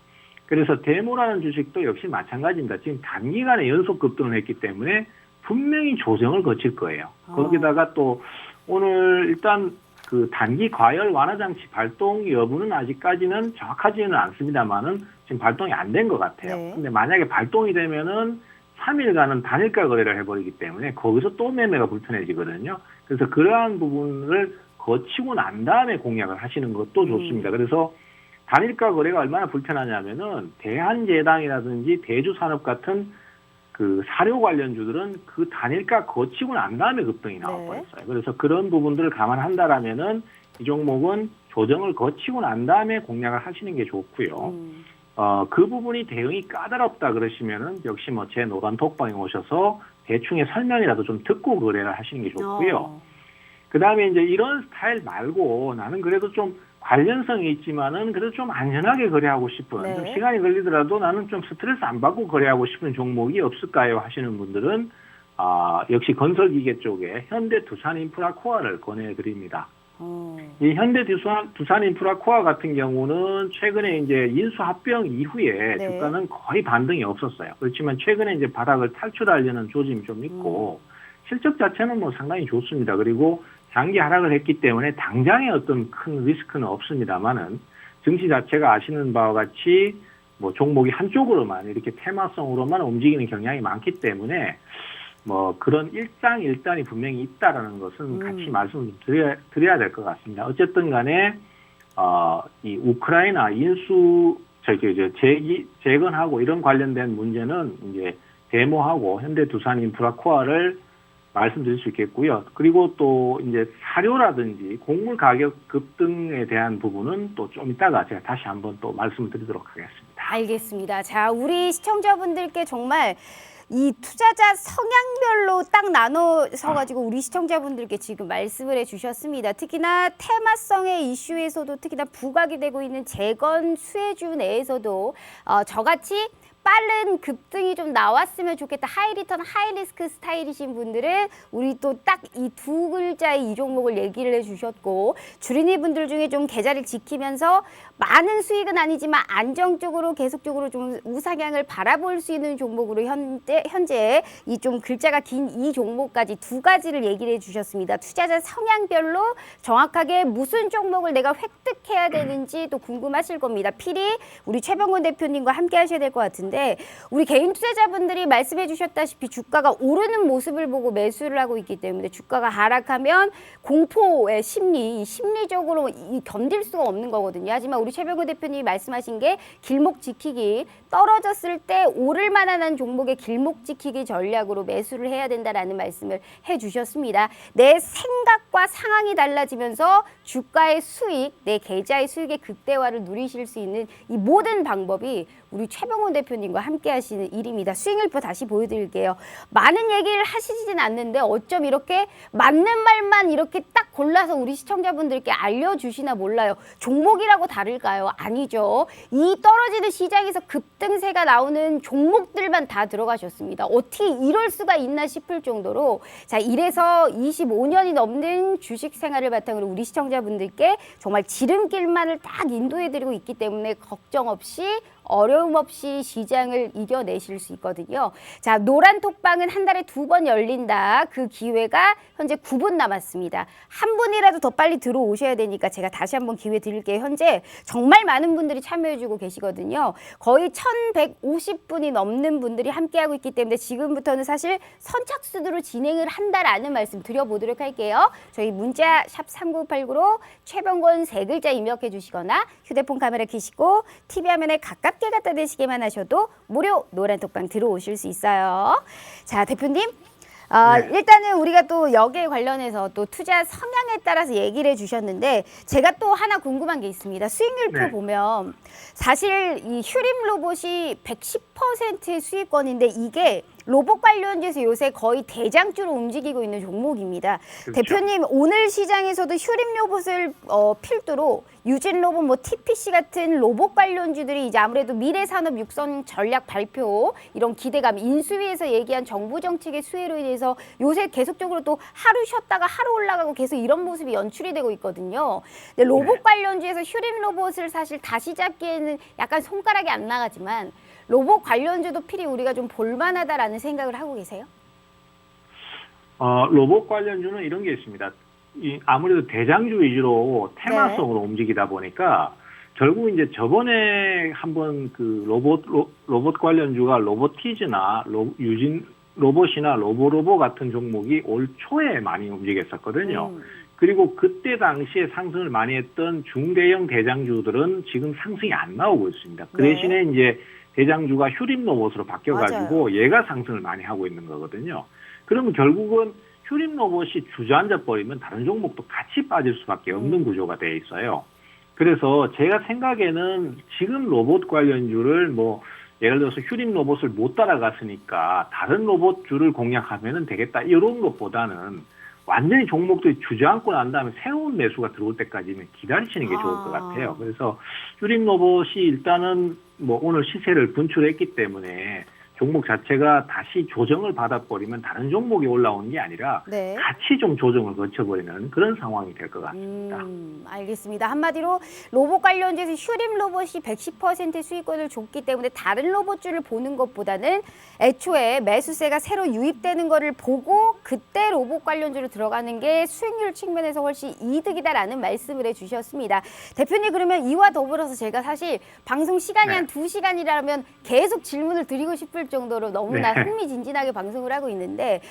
그래서 데모라는 주식도 역시 마찬가지입니다. 지금 단기간에 연속 급등을 했기 때문에 분명히 조정을 거칠 거예요. 거기다가 또 오늘 일단 그 단기 과열 완화 장치 발동 여부는 아직까지는 정확하지는 않습니다만은 지금 발동이 안 된 것 같아요. 네. 근데 만약에 발동이 되면은 3일간은 단일가 거래를 해버리기 때문에 거기서 또 매매가 불편해지거든요. 그래서 그러한 부분을 거치고 난 다음에 공략을 하시는 것도 좋습니다. 그래서 단일가 거래가 얼마나 불편하냐면은 대한제당이라든지 대주산업 같은 그 사료 관련주들은 그 단일가 거치고 난 다음에 급등이 나와버렸어요. 그래서 그런 부분들을 감안한다라면은 이 종목은 조정을 거치고 난 다음에 공략을 하시는 게 좋고요. 그 부분이 대응이 까다롭다 그러시면은 역시 뭐 제 노란 톡방에 오셔서 대충의 설명이라도 좀 듣고 거래를 하시는 게 좋고요. 그 다음에 이제 이런 스타일 말고 나는 그래도 좀 관련성이 있지만은 그래도 좀 안전하게 거래하고 싶은 네. 좀 시간이 걸리더라도 나는 좀 스트레스 안 받고 거래하고 싶은 종목이 없을까요 하시는 분들은 역시 건설기계 쪽에 현대 두산인프라코아를 권해드립니다. 이 현대 두산인프라코아 같은 경우는 최근에 이제 인수합병 이후에 네. 주가는 거의 반등이 없었어요. 그렇지만 최근에 이제 바닥을 탈출하려는 조짐이 좀 있고 실적 자체는 뭐 상당히 좋습니다. 그리고 장기 하락을 했기 때문에 당장의 어떤 큰 리스크는 없습니다만은 증시 자체가 아시는 바와 같이 뭐 종목이 한쪽으로만 이렇게 테마성으로만 움직이는 경향이 많기 때문에 뭐 그런 일장일단이 분명히 있다라는 것은 같이 말씀을 드려야 될 것 같습니다. 어쨌든 간에 이 우크라이나 인수 재건하고 이런 관련된 문제는 이제 데모하고 현대 두산인프라코아를 말씀드릴 수 있겠고요. 그리고 또 이제 사료라든지 곡물 가격 급등에 대한 부분은 또 좀 이따가 제가 다시 한번 또 말씀을 드리도록 하겠습니다. 알겠습니다. 자, 우리 시청자분들께 정말 이 투자자 성향별로 딱 나눠서 가지고 우리 시청자분들께 지금 말씀을 해주셨습니다. 특히나 테마성의 이슈에서도 특히나 부각이 되고 있는 재건 수혜주 내에서도 저같이 빠른 급등이 좀 나왔으면 좋겠다. 하이 리턴, 하이 리스크 스타일이신 분들은 우리 또 딱 이 두 글자의 이 종목을 얘기를 해주셨고, 주린이 분들 중에 좀 계좌를 지키면서 많은 수익은 아니지만 안정적으로 계속적으로 좀 우상향을 바라볼 수 있는 종목으로 현재 이 좀 글자가 긴 이 종목까지 두 가지를 얘기를 해주셨습니다. 투자자 성향별로 정확하게 무슨 종목을 내가 획득해야 되는지 또 궁금하실 겁니다. 필히 우리 최병곤 대표님과 함께 하셔야 될 것 같은데, 우리 개인 투자자분들이 말씀해 주셨다시피 주가가 오르는 모습을 보고 매수를 하고 있기 때문에 주가가 하락하면 공포의 심리적으로 견딜 수가 없는 거거든요. 하지만 우리 최병곤 대표님이 말씀하신 게 길목 지키기, 떨어졌을 때 오를 만한 종목의 길목 지키기 전략으로 매수를 해야 된다라는 말씀을 해주셨습니다. 내 생각과 상황이 달라지면서 주가의 수익, 내 계좌의 수익의 극대화를 누리실 수 있는 이 모든 방법이 우리 최병곤 대표님 대표님과 함께 하시는 일입니다. 스윙일보 다시 보여드릴게요. 많은 얘기를 하시진 않는데 어쩜 이렇게 맞는 말만 이렇게 딱 골라서 우리 시청자분들께 알려주시나 몰라요. 종목이라고 다를까요? 아니죠. 이 떨어지는 시장에서 급등세가 나오는 종목들만 다 들어가셨습니다. 어떻게 이럴 수가 있나 싶을 정도로 자, 이래서 25년이 넘는 주식 생활을 바탕으로 우리 시청자분들께 정말 지름길만을 딱 인도해드리고 있기 때문에 걱정 없이 어려움 없이 시장을 이겨내실 수 있거든요. 자, 노란 톡방은 한 달에 2번 열린다. 그 기회가 현재 9분 남았습니다. 한 분이라도 더 빨리 들어오셔야 되니까 제가 다시 한번 기회 드릴게요. 현재 정말 많은 분들이 참여해주고 계시거든요. 거의 1150분이 넘는 분들이 함께하고 있기 때문에 지금부터는 사실 선착순으로 진행을 한다라는 말씀 드려보도록 할게요. 저희 문자 샵 3989로 최병권 3글자 입력해 주시거나 휴대폰 카메라 켜시고 TV 화면에 가깝게 갖다 대시기만 하셔도 무료 노란 톡방 들어오실 수 있어요. 자, 대표님. 일단은 우리가 또 여기에 관련해서 또 투자 성향에 따라서 얘기를 해주셨는데 제가 또 하나 궁금한 게 있습니다. 수익률표 보면 사실 이 휴림 로봇이 110%의 수익권인데 이게 로봇 관련주에서 요새 거의 대장주로 움직이고 있는 종목입니다. 그렇죠. 대표님 오늘 시장에서도 휴림 로봇을 필두로 유진 로봇, 뭐 TPC 같은 로봇 관련주들이 이제 아무래도 미래산업 육성 전략 발표 이런 기대감, 인수위에서 얘기한 정부 정책의 수혜로 인해서 요새 계속적으로 또 하루 쉬었다가 하루 올라가고 계속 이런 모습이 연출이 되고 있거든요. 근데 로봇 관련주에서 휴림 로봇을 사실 다시 잡기에는 약간 손가락이 안 나가지만 로봇 관련주도 필히 우리가 좀 볼만하다라는 생각을 하고 계세요? 로봇 관련주는 이런 게 있습니다. 아무래도 대장주 위주로 테마성으로 움직이다 보니까 결국 이제 저번에 한번 그 로봇 관련주가 로보티즈나 유진 로봇이나 로보로보 같은 종목이 올 초에 많이 움직였었거든요. 그리고 그때 당시에 상승을 많이 했던 중대형 대장주들은 지금 상승이 안 나오고 있습니다. 그 대신에 이제 대장주가 휴림 로봇으로 바뀌어가지고 얘가 상승을 많이 하고 있는 거거든요. 그러면 결국은 휴림 로봇이 주저앉아 버리면 다른 종목도 같이 빠질 수밖에 없는 구조가 돼 있어요. 그래서 제가 생각에는 지금 로봇 관련주를 뭐 예를 들어서 휴림 로봇을 못 따라갔으니까 다른 로봇주를 공략하면 되겠다 이런 것보다는 완전히 종목들이 주저앉고 난 다음에 새로운 매수가 들어올 때까지는 기다리시는 게 좋을 것 같아요. 그래서 휴림 로봇이 일단은 뭐 오늘 시세를 분출했기 때문에 종목 자체가 다시 조정을 받아버리면 다른 종목이 올라오는 게 아니라 같이 좀 조정을 거쳐버리는 그런 상황이 될 것 같습니다. 알겠습니다. 한마디로 로봇 관련주에서 휴림 로봇이 110% 수익권을 줬기 때문에 다른 로봇주를 보는 것보다는 애초에 매수세가 새로 유입되는 거를 보고 그때 로봇 관련주로 들어가는 게 수익률 측면에서 훨씬 이득이다라는 말씀을 해주셨습니다. 대표님 그러면 이와 더불어서 제가 사실 방송 시간이 한 2시간이라면 계속 질문을 드리고 싶을 정도로 너무나 흥미진진하게 방송을 하고 있는데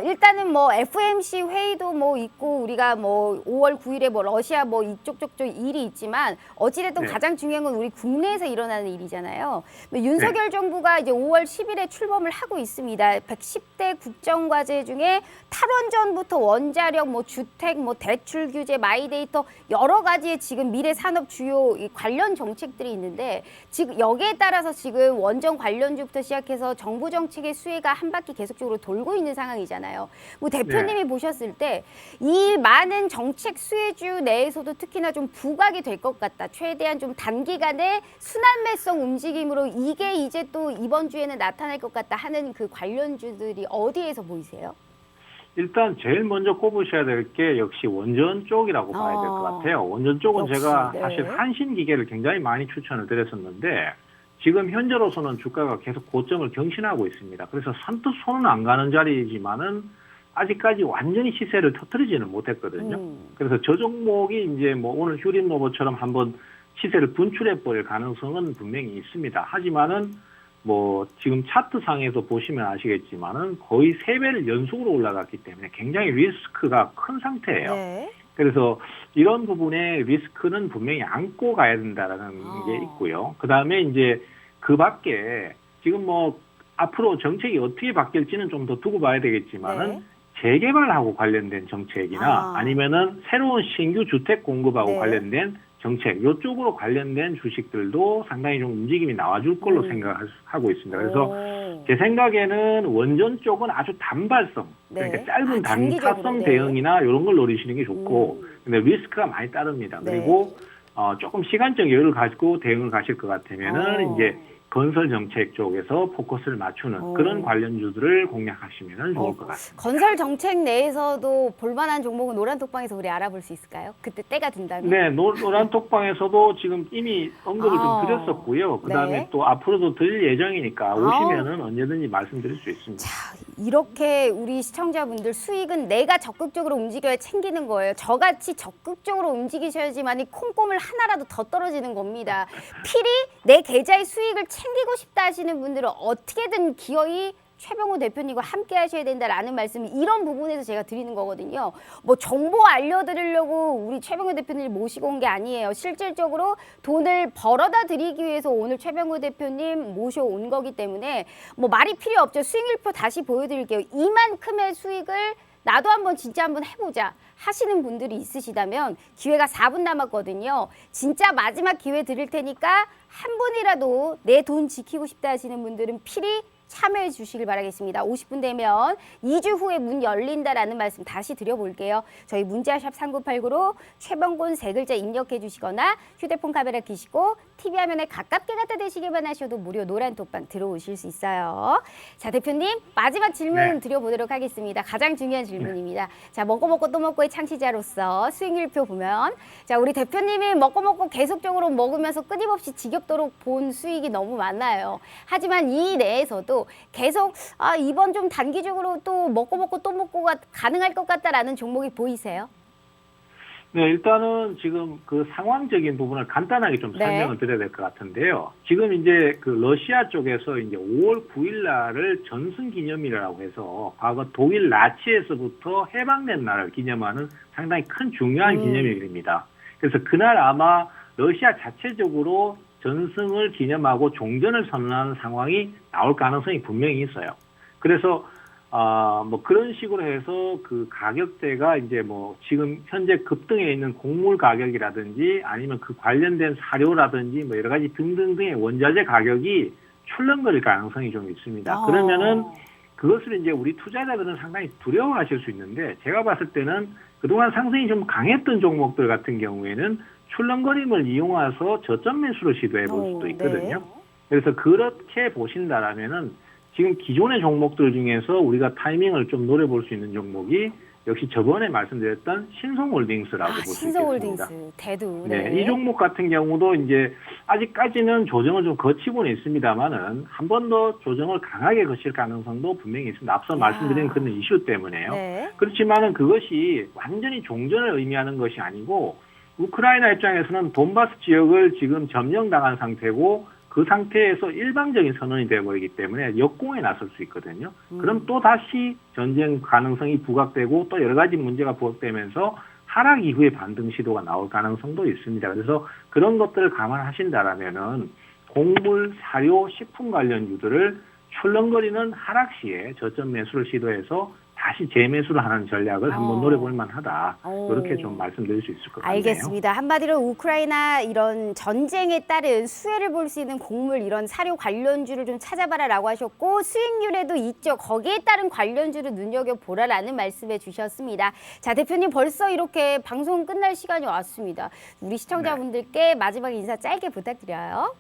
일단은 뭐 FOMC 회의도 뭐 있고 우리가 뭐 5월 9일에 뭐 러시아 뭐 이쪽 일이 있지만 어찌됐든 가장 중요한 건 우리 국내에서 일어나는 일이잖아요. 윤석열 정부가 이제 5월 10일에 출범을 하고 있습니다. 110대 국정과제 중에 탈원전부터 원자력, 뭐 주택, 뭐 대출 규제, 마이데이터 여러 가지의 지금 미래 산업 주요 관련 정책들이 있는데 지금 여기에 따라서 지금 원전 관련주부터 시작해서 정부 정책의 수혜가 한 바퀴 계속적으로 돌고 있는 상황이잖아요. 뭐 대표님이 보셨을 때 이 많은 정책 수혜주 내에서도 특히나 좀 부각이 될 것 같다. 최대한 좀 단기간에 순환매성 움직임으로 이게 이제 또 이번 주에는 나타날 것 같다 하는 그 관련주들이 어디에서 보이세요? 일단 제일 먼저 꼽으셔야 될 게 역시 원전 쪽이라고 봐야 될 것 같아요. 원전 쪽은 역시, 제가 사실 한신기계를 굉장히 많이 추천을 드렸었는데 지금 현재로서는 주가가 계속 고점을 경신하고 있습니다. 그래서 선뜻 손은 안 가는 자리이지만은 아직까지 완전히 시세를 터뜨리지는 못했거든요. 그래서 저 종목이 이제 뭐 오늘 휴림 로봇처럼 한번 시세를 분출해 버릴 가능성은 분명히 있습니다. 하지만은 뭐 지금 차트상에서 보시면 아시겠지만은 거의 3배를 연속으로 올라갔기 때문에 굉장히 리스크가 큰 상태예요. 그래서 이런 부분에 리스크는 분명히 안고 가야 된다라는 게 있고요. 그 다음에 이제 그 밖에 지금 뭐 앞으로 정책이 어떻게 바뀔지는 좀 더 두고 봐야 되겠지만은 재개발하고 관련된 정책이나 아니면은 새로운 신규 주택 공급하고 관련된 정책 이쪽으로 관련된 주식들도 상당히 좀 움직임이 나와줄 걸로 생각하고 있습니다. 그래서 제 생각에는 원전 쪽은 아주 단발성, 그러니까 네. 짧은 단기적으로, 단타성 네. 대응이나 이런 걸 노리시는 게 좋고, 근데 리스크가 많이 따릅니다. 네. 그리고 조금 시간적 여유를 가지고 대응을 가실 것 같으면은 이제 건설 정책 쪽에서 포커스를 맞추는 그런 관련주들을 공략하시면 좋을 것 같습니다. 건설 정책 내에서도 볼만한 종목은 노란톡방에서 우리 알아볼 수 있을까요? 그때 때가 된다면. 네, 노란톡방에서도 지금 이미 언급을 좀 드렸었고요. 그다음에 네. 또 앞으로도 드릴 예정이니까 오시면은 언제든지 말씀드릴 수 있습니다. 자, 이렇게 우리 시청자분들 수익은 내가 적극적으로 움직여야 챙기는 거예요. 저같이 적극적으로 움직이셔야지만 이 콩고물 하나라도 더 떨어지는 겁니다. 필히 내 계좌의 수익을 챙기고 싶다 하시는 분들은 어떻게든 기어이 최병호 대표님과 함께 하셔야 된다라는 말씀, 이런 부분에서 제가 드리는 거거든요. 뭐 정보 알려드리려고 우리 최병호 대표님 모시고 온 게 아니에요. 실질적으로 돈을 벌어다 드리기 위해서 오늘 최병호 대표님 모셔온 거기 때문에 뭐 말이 필요 없죠. 수익률표 다시 보여드릴게요. 이만큼의 수익을 나도 한번 진짜 한번 해보자 하시는 분들이 있으시다면 기회가 4분 남았거든요. 진짜 마지막 기회 드릴 테니까 한 분이라도 내 돈 지키고 싶다 하시는 분들은 필히 참여해 주시길 바라겠습니다. 50분 되면 2주 후에 문 열린다라는 말씀 다시 드려볼게요. 저희 문자샵 3989로 최병곤 3글자 입력해 주시거나 휴대폰 카메라 켜시고 TV 화면에 가깝게 갖다 대시기만 하셔도 무료 노란톡방 들어오실 수 있어요. 자, 대표님 마지막 질문 드려보도록 하겠습니다. 가장 중요한 질문입니다. 자, 먹고 또 먹고의 창시자로서 수익률표 보면, 자, 우리 대표님이 먹고 계속적으로 먹으면서 끊임없이 지겹도록 본 수익이 너무 많아요. 하지만 이 내에서도 계속 이번 좀 단기적으로 또 먹고 또 먹고가 가능할 것 같다라는 종목이 보이세요? 네, 일단은 지금 그 상황적인 부분을 간단하게 좀 설명을 드려야 될 것 같은데요. 지금 이제 그 러시아 쪽에서 이제 5월 9일 날을 전승 기념일이라고 해서 과거 독일 나치에서부터 해방된 날을 기념하는 상당히 큰 중요한 기념일입니다. 그래서 그날 아마 러시아 자체적으로 전승을 기념하고 종전을 선언하는 상황이 나올 가능성이 분명히 있어요. 그래서 뭐 그런 식으로 해서 그 가격대가 이제 뭐 지금 현재 급등해 있는 곡물 가격이라든지 아니면 그 관련된 사료라든지 뭐 여러 가지 등등등의 원자재 가격이 출렁거릴 가능성이 좀 있습니다. 그러면은 그것을 이제 우리 투자자들은 상당히 두려워하실 수 있는데, 제가 봤을 때는 그동안 상승이 좀 강했던 종목들 같은 경우에는 출렁거림을 이용해서 저점 매수를 시도해 볼 수도 있거든요. 그래서 그렇게 보신다라면은 지금 기존의 종목들 중에서 우리가 타이밍을 좀 노려볼 수 있는 종목이 역시 저번에 말씀드렸던 신성홀딩스라고 볼 수 있겠습니다. 신성홀딩스, 대두. 네, 이 종목 같은 경우도 이제 아직까지는 조정을 좀 거치고는 있습니다만은 한 번 더 조정을 강하게 거칠 가능성도 분명히 있습니다. 앞서 말씀드린 그런 이슈 때문에요. 그렇지만은 그것이 완전히 종전을 의미하는 것이 아니고, 우크라이나 입장에서는 돈바스 지역을 지금 점령당한 상태고 그 상태에서 일방적인 선언이 되어버리기 때문에 역공에 나설 수 있거든요. 그럼 또 다시 전쟁 가능성이 부각되고 또 여러 가지 문제가 부각되면서 하락 이후에 반등 시도가 나올 가능성도 있습니다. 그래서 그런 것들을 감안하신다라면은 곡물, 사료, 식품 관련주들을 출렁거리는 하락 시에 저점 매수를 시도해서 다시 재매수를 하는 전략을 한번 노려볼 만하다. 이렇게 좀 말씀드릴 수 있을 것 같네요. 알겠습니다. 한마디로 우크라이나 이런 전쟁에 따른 수혜를 볼 수 있는 곡물, 이런 사료 관련주를 좀 찾아봐라라고 하셨고, 수익률에도 있죠. 거기에 따른 관련주를 눈여겨보라라는 말씀해 주셨습니다. 자, 대표님 벌써 이렇게 방송 끝날 시간이 왔습니다. 우리 시청자분들께 마지막 인사 짧게 부탁드려요.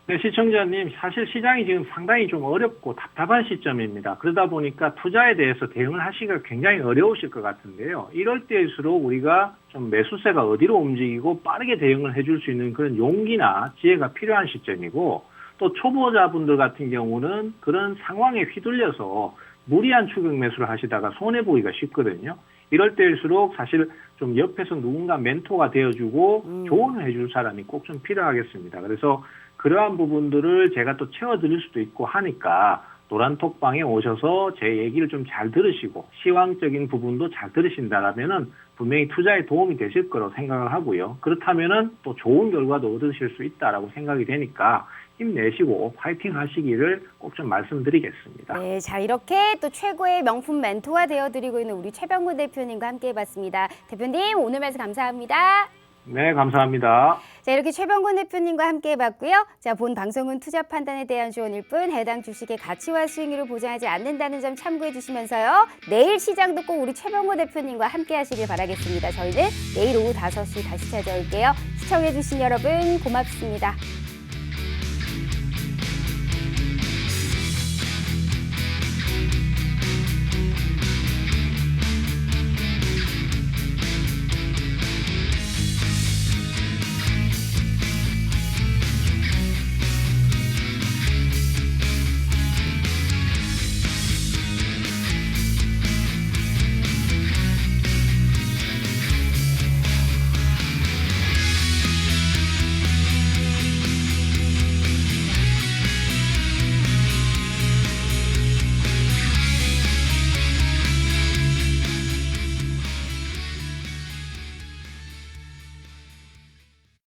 네, 시청자님, 사실 시장이 지금 상당히 좀 어렵고 답답한 시점입니다. 그러다 보니까 투자에 대해서 대응을 하시기가 굉장히 어려우실 것 같은데요. 이럴 때일수록 우리가 좀 매수세가 어디로 움직이고 빠르게 대응을 해줄 수 있는 그런 용기나 지혜가 필요한 시점이고, 또 초보자분들 같은 경우는 그런 상황에 휘둘려서 무리한 추격 매수를 하시다가 손해보기가 쉽거든요. 이럴 때일수록 사실 좀 옆에서 누군가 멘토가 되어주고 조언을 해줄 사람이 꼭 좀 필요하겠습니다. 그래서 그러한 부분들을 제가 또 채워드릴 수도 있고 하니까 노란톡방에 오셔서 제 얘기를 좀 잘 들으시고 시황적인 부분도 잘 들으신다라면은 분명히 투자에 도움이 되실 거라고 생각을 하고요. 그렇다면은 또 좋은 결과도 얻으실 수 있다라고 생각이 되니까 힘내시고 파이팅 하시기를 꼭 좀 말씀드리겠습니다. 네, 자, 이렇게 또 최고의 명품 멘토가 되어드리고 있는 우리 최병곤 대표님과 함께 해봤습니다. 대표님, 오늘 말씀 감사합니다. 네, 감사합니다. 자, 이렇게 최병곤 대표님과 함께 해봤고요. 자, 본 방송은 투자 판단에 대한 조언일 뿐 해당 주식의 가치와 수익률을 보장하지 않는다는 점 참고해 주시면서요. 내일 시장도 꼭 우리 최병곤 대표님과 함께 하시길 바라겠습니다. 저희는 내일 오후 5시 다시 찾아올게요. 시청해 주신 여러분 고맙습니다.